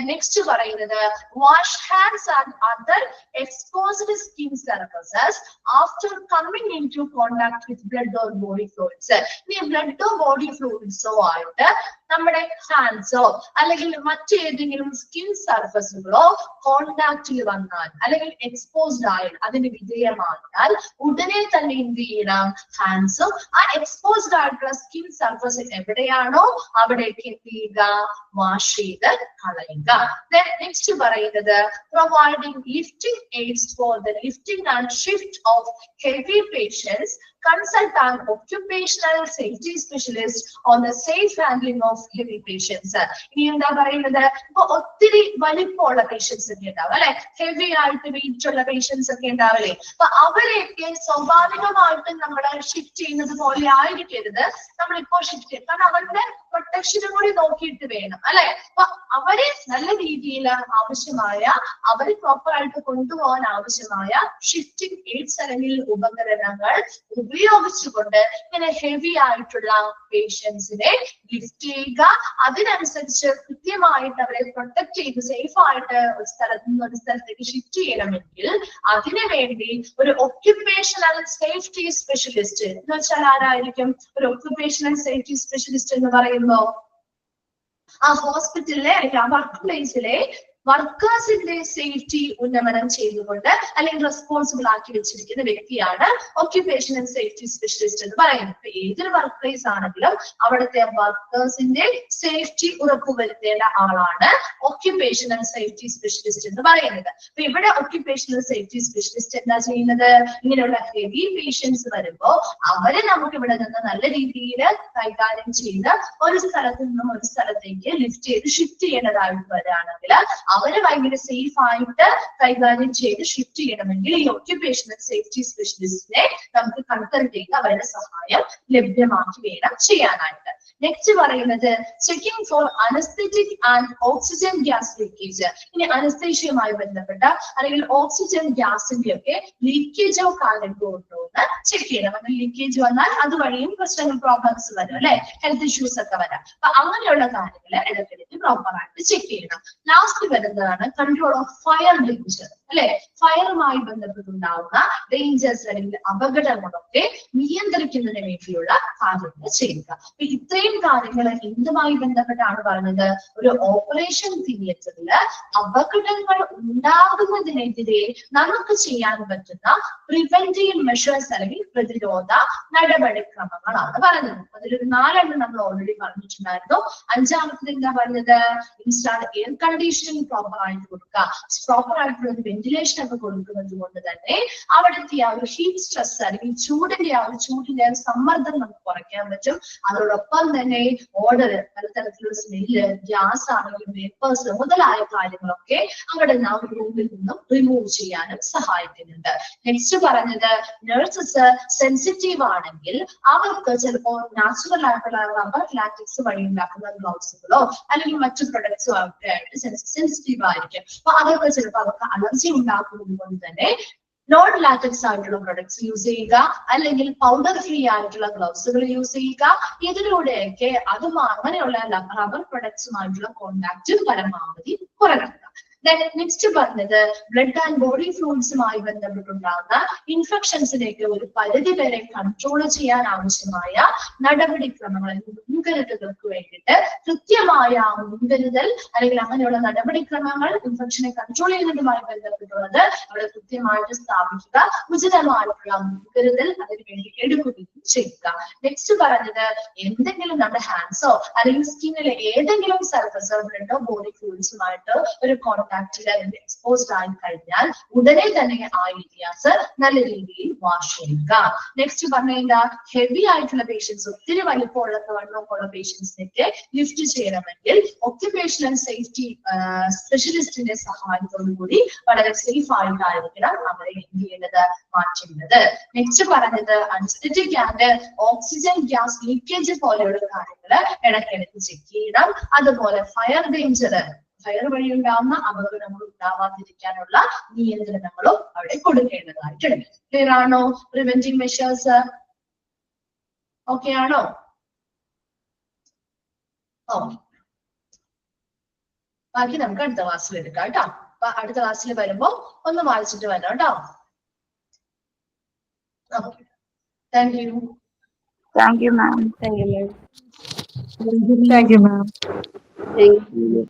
നെക്സ്റ്റ് പറയുന്നത് wash hands and other exposed skin surfaces after coming in to contact with blood or body fluids. ഇനി ബ്ലഡോ ബോഡി ഫ്ലൂയിഡ്സോ ആയിട്ട് നമ്മുടെ ഹാൻഡ്സോ അല്ലെങ്കിൽ മറ്റേതെങ്കിലും സ്കിൻ സർഫസുകളോ കോണ്ടാക്റ്റിൽ വന്നാൽ അല്ലെങ്കിൽ എക്സ്പോസ്ഡ് ആയാൽ, അതിന് വിധേയമായാൽ ഉടനെ തന്നെ എന്ത് ചെയ്യണം? ഹാൻഡ്സും ആ എക്സ്പോസ്ഡ് ആയിട്ടുള്ള സ്കിൻ സർഫസ് എവിടെയാണോ അവിടേക്ക് എന്ത് ചെയ്യുക? വാഷ് ചെയ്ത് കളയുക. നെക്സ്റ്റ് പറയുന്നത് providing lifting aids for the lifting and shift of heavy patients consult an occupational safety specialist on the safe handling of heavy patients. ഇനി എന്താ പറയുന്നത്, ഇപ്പൊ ഒത്തിരി വലിപ്പമുള്ള പേഷ്യൻസ് ഒക്കെ ഉണ്ടാവും അല്ലെ, ഹെവി ആയിട്ട് വെയിറ്റ് ഉള്ള പേഷ്യൻസ് ഒക്കെ ഉണ്ടാവില്ലേ. അപ്പൊ അവരെയൊക്കെ സ്വാഭാവികമായിട്ടും നമ്മൾ ഷിഫ്റ്റ് ചെയ്യുന്നത് പോലെ ആയിരിക്കരുത് നമ്മളിപ്പോ ഷിഫ്റ്റ് ചെയ്യും. കാരണം അവരുടെ പ്രൊട്ടക്ഷനും കൂടി നോക്കിയിട്ട് വേണം അല്ലെ. അപ്പൊ അവരെ നല്ല രീതിയിൽ ആവശ്യമായ, അവരെ പ്രോപ്പർ ആയിട്ട് കൊണ്ടുപോകാൻ ആവശ്യമായ ഷിഫ്റ്റിംഗ് എയ്ഡ്സ് അല്ലെങ്കിൽ ഉപകരണങ്ങൾ ഉപയോഗിച്ചുകൊണ്ട് ഇങ്ങനെ ഹെവി ആയിട്ടുള്ള പേഷ്യൻസിനെ ലിഫ്റ്റ് ചെയ്യുക. അതിനനുസരിച്ച് കൃത്യമായിട്ട് അവരെ പ്രൊട്ടക്ട് ചെയ്ത് സേഫ് ആയിട്ട് ഒരു സ്ഥലത്ത് നിന്ന് ഒരു സ്ഥലത്തേക്ക് ഷിഫ്റ്റ് ചെയ്യണമെങ്കിൽ അതിനു വേണ്ടി ഒരു ഒക്യുപേഷണൽ സേഫ്റ്റി സ്പെഷ്യലിസ്റ്റ് എന്ന് വെച്ചാൽ ആരായിരിക്കും? ഒരു ഒക്യുപേഷണൽ സേഫ്റ്റി സ്പെഷ്യലിസ്റ്റ് എന്ന് പറയുമ്പോ ആ ഹോസ്പിറ്റലിലെ അല്ലെങ്കിൽ ആ വർക്ക് പ്ലേസിലെ വർക്കേഴ്സിന്റെ സേഫ്റ്റി ഉന്നമനം ചെയ്തുകൊണ്ട് അല്ലെങ്കിൽ റെസ്പോൺസിബിൾ ആക്കി വെച്ചിരിക്കുന്ന വ്യക്തിയാണ് ഒക്യുപേഷണൽ സേഫ്റ്റി സ്പെഷ്യലിസ്റ്റ് എന്ന് പറയുന്നത്. ഏതൊരു വർക്ക് പ്ലേസ് ആണെങ്കിലും അവിടുത്തെ വർക്കേഴ്സിന്റെ സേഫ്റ്റി ഉറപ്പുവരുത്തേണ്ട ആളാണ് ഒക്യുപേഷണൽ സേഫ്റ്റി സ്പെഷ്യലിസ്റ്റ് എന്ന് പറയുന്നത്. അപ്പൊ ഇവിടെ ഒക്യുപേഷണൽ സേഫ്റ്റി സ്പെഷ്യലിസ്റ്റ് എന്താ ചെയ്യുന്നത്? ഇങ്ങനെയുള്ള ഹെവി പേഷ്യൻസ് വരുമ്പോ അവരെ നമുക്ക് ഇവിടെ നിന്ന് നല്ല രീതിയിൽ കൈകാര്യം ചെയ്ത് ഒരു സ്ഥലത്ത് നിന്നും ഒരു സ്ഥലത്തേക്ക് ലിഫ്റ്റ് ചെയ്ത് ഷിഫ്റ്റ് ചെയ്യേണ്ടതായിട്ട് വരികയാണെങ്കിൽ അവരെ ഭയങ്കര സേഫ് ആയിട്ട് കൈകാര്യം ചെയ്ത് ഷിഫ്റ്റ് ചെയ്യണമെങ്കിൽ ഈ ഒക്യുപേഷണൽ സേഫ്റ്റി സ്പെഷ്യലിസ്റ്റിനെ നമുക്ക് കൺസൾട്ട് ചെയ്ത് അവരുടെ സഹായം ലഭ്യമാക്കി വേണം ചെയ്യാനായിട്ട്. നെക്സ്റ്റ് പറയുന്നത് checking for anaesthetic and oxygen gas leakage. ഇനി അനസ്തേഷ്യയുമായി ബന്ധപ്പെട്ട അല്ലെങ്കിൽ ഓക്സിജൻ ഗ്യാസിന്റെ ഒക്കെ ലീക്കേജോ കാര്യങ്ങളോ ഉണ്ടോ എന്ന് ചെക്ക് ചെയ്യണം. അങ്ങനെ ലീക്കേജ് വന്നാൽ അതുവഴിയും പ്രശ്നങ്ങൾ, പ്രോബ്ലംസ് വരും അല്ലെ, ഹെൽത്ത് ഇഷ്യൂസ് ഒക്കെ വരാം. അപ്പൊ അങ്ങനെയുള്ള കാര്യങ്ങൾ ഇടയ്ക്കിടയ്ക്ക് പ്രോപ്പർ ആയിട്ട് ചെക്ക് ചെയ്യണം. ലാസ്റ്റ് വരുന്നതാണ് കൺട്രോൾ ഓഫ് ഫയർ ഡേഞ്ചർ അല്ലെ. ഫയറുമായി ബന്ധപ്പെട്ടുണ്ടാവുന്ന ഡേഞ്ചേഴ്സ് അല്ലെങ്കിൽ അപകടങ്ങളൊക്കെ നിയന്ത്രിക്കുന്നതിന് വേണ്ടിയുള്ള കാര്യങ്ങൾ ചെയ്യുക. അപ്പൊ ഇത്രയും കാര്യങ്ങൾ എന്തുമായി ബന്ധപ്പെട്ടാണ് പറഞ്ഞത്? ഒരു ഓപ്പറേഷൻ തിയേറ്ററിൽ അപകടങ്ങൾ ഉണ്ടാകുന്നതിനെതിരെ നമുക്ക് ചെയ്യാൻ പറ്റുന്ന പ്രിവെന്റീവ് മെഷേഴ്സ് അല്ലെങ്കിൽ പ്രതിരോധ നടപടിക്രമങ്ങളാണ് പറഞ്ഞത്. അതിലൊരു 4 നമ്മൾ ഓൾറെഡി പറഞ്ഞിട്ടുണ്ടായിരുന്നു. 5ാമത്തത് എന്താ പറഞ്ഞത്? ഇൻസ്റ്റാൾ എയർ കണ്ടീഷനിങ് പ്രോപ്പർ ആയിട്ട് കൊടുക്കുക. പ്രോപ്പർ ആയിട്ടുള്ള വെന്റിലേഷൻ ഒക്കെ കൊടുക്കുന്നത് കൊണ്ട് തന്നെ അവിടുത്തെ ആ ഒരു ഹീറ്റ് സ്ട്രെസ് അല്ലെങ്കിൽ ചൂടിന്റെ സമ്മർദ്ദം നമുക്ക് കുറയ്ക്കാൻ പറ്റും. അതോടൊപ്പം തന്നെ ഓർഡർ, പലതരത്തിലുള്ള സ്മെല്ല്, ഗ്യാസ് ആണെങ്കിലും വേപ്പേഴ്സ് മുതലായ കാര്യങ്ങളൊക്കെ അവിടെ നിന്ന് ആ ഒരു റൂമിൽ നിന്നും റിമൂവ് ചെയ്യാനും സഹായിക്കുന്നുണ്ട്. നെക്സ്റ്റ് പറഞ്ഞത് നഴ്സസ് സെൻസിറ്റീവ് ആണെങ്കിൽ അവർക്ക് ചിലപ്പോൾ നാച്ചുറൽ ആയിട്ടുള്ള റബ്ബർ ലാറ്റിക്സ് വഴി ഉണ്ടാക്കുന്ന ഗ്ലൗസുകളോ അല്ലെങ്കിൽ മറ്റു പ്രൊഡക്ട്സോ ഒക്കെ ആയിട്ട് സെൻസിറ്റീവ് ആയിരിക്കും. അപ്പൊ അതൊക്കെ ചിലപ്പോൾ അവർക്ക് അലർജി ഉണ്ടാക്കുന്നത് കൊണ്ട് തന്നെ നോൺ ലാറ്റക്സ് ആയിട്ടുള്ള പ്രൊഡക്ട്സ് യൂസ് ചെയ്യുക, അല്ലെങ്കിൽ പൗഡർ ഫ്രീ ആയിട്ടുള്ള ഗ്ലൗസുകൾ യൂസ് ചെയ്യുക. ഇതിലൂടെയൊക്കെ അങ്ങനെയുള്ള റബ്ബർ പ്രൊഡക്ട്സുമായിട്ടുള്ള കോണ്ടാക്ട് പരമാവധി കുറയ്ക്കുക. നെക്സ്റ്റ് പറഞ്ഞത് ബ്ലഡ് ആൻഡ് ബോഡി ഫ്ലൂയിഡ്സുമായി ബന്ധപ്പെട്ടുണ്ടാകുന്ന ഇൻഫെക്ഷൻസിലേക്ക് ഒരു പരിധി വരെ കൺട്രോൾ ചെയ്യാൻ ആവശ്യമായ നടപടിക്രമങ്ങൾ, മുൻകരുതലുകൾക്ക് വേണ്ടിയിട്ട് കൃത്യമായ മുൻകരുതൽ അല്ലെങ്കിൽ അങ്ങനെയുള്ള നടപടിക്രമങ്ങൾ ഇൻഫെക്ഷനെ കൺട്രോൾ ചെയ്യുന്നതുമായി ബന്ധപ്പെട്ടുള്ളത് അവിടെ കൃത്യമായിട്ട് സ്ഥാപിക്കുക. ഉചിതമായിട്ടുള്ള മുൻകരുതൽ അതിനുവേണ്ടി എടുക്കുകയും ചെയ്യുക. നെക്സ്റ്റ് പറഞ്ഞത് എന്തെങ്കിലും നമ്മുടെ ഹാൻഡ്സോ അല്ലെങ്കിൽ സ്കിന്നിലെ ഏതെങ്കിലും സർഫസോ ബ്ലഡോ ബോഡി ഫ്ലൂയിഡ്സുമായിട്ട് ഒരു എക്സ്പോസ്ഡ് ആയി കഴിഞ്ഞാൽ ഉടനെ തന്നെ ആ ഏരിയാസ് നല്ല രീതിയിൽ വാഷ് ചെയ്യുക. നെക്സ്റ്റ് പറഞ്ഞാൽ ഹെവി ആയിട്ടുള്ള പേഷ്യൻസ്, ഒത്തിരി വലിപ്പമുള്ള പേഷ്യൻസിനൊക്കെ ലിഫ്റ്റ് ചെയ്യണമെങ്കിൽ ഒക്യുപേഷണൽ സേഫ്റ്റി സ്പെഷ്യലിസ്റ്റിന്റെ സഹായത്തോടു കൂടി വളരെ സേഫ് ആയിട്ടായിരിക്കണം അവരെ എന്ത് ചെയ്യേണ്ടത്, മാറ്റേണ്ടത്. നെക്സ്റ്റ് പറഞ്ഞത് anaesthetic and oxygen gas leakage പോലെയുള്ള കാര്യങ്ങൾ ഇടയ്ക്കിടയ്ക്ക് ചെക്ക് ചെയ്യണം. അതുപോലെ ഫയർ ഡേഞ്ചർ, ഫയർ വഴി ഉണ്ടാവുന്ന അപകടങ്ങൾ ഉണ്ടാവാതിരിക്കാനുള്ള നിയന്ത്രണങ്ങളും അവിടെ കൊടുക്കേണ്ടതായിട്ടുണ്ട്. ക്ലിയർ ആണോ? പ്രിവെന്റിംഗ് മെഷേഴ്സ് ഓക്കെ ആണോ? ഓക്കെ, ബാക്കി നമുക്ക് അടുത്ത ക്ലാസ്സിൽ എടുക്കാം കേട്ടോ. അപ്പൊ അടുത്ത ക്ലാസ്സിൽ വരുമ്പോ ഒന്ന് വായിച്ചിട്ട് വരാം കേട്ടോ. Okay, thank you. Thank you, ma'am. Thank you, ma'am. Thank you, ma'am. Thank you.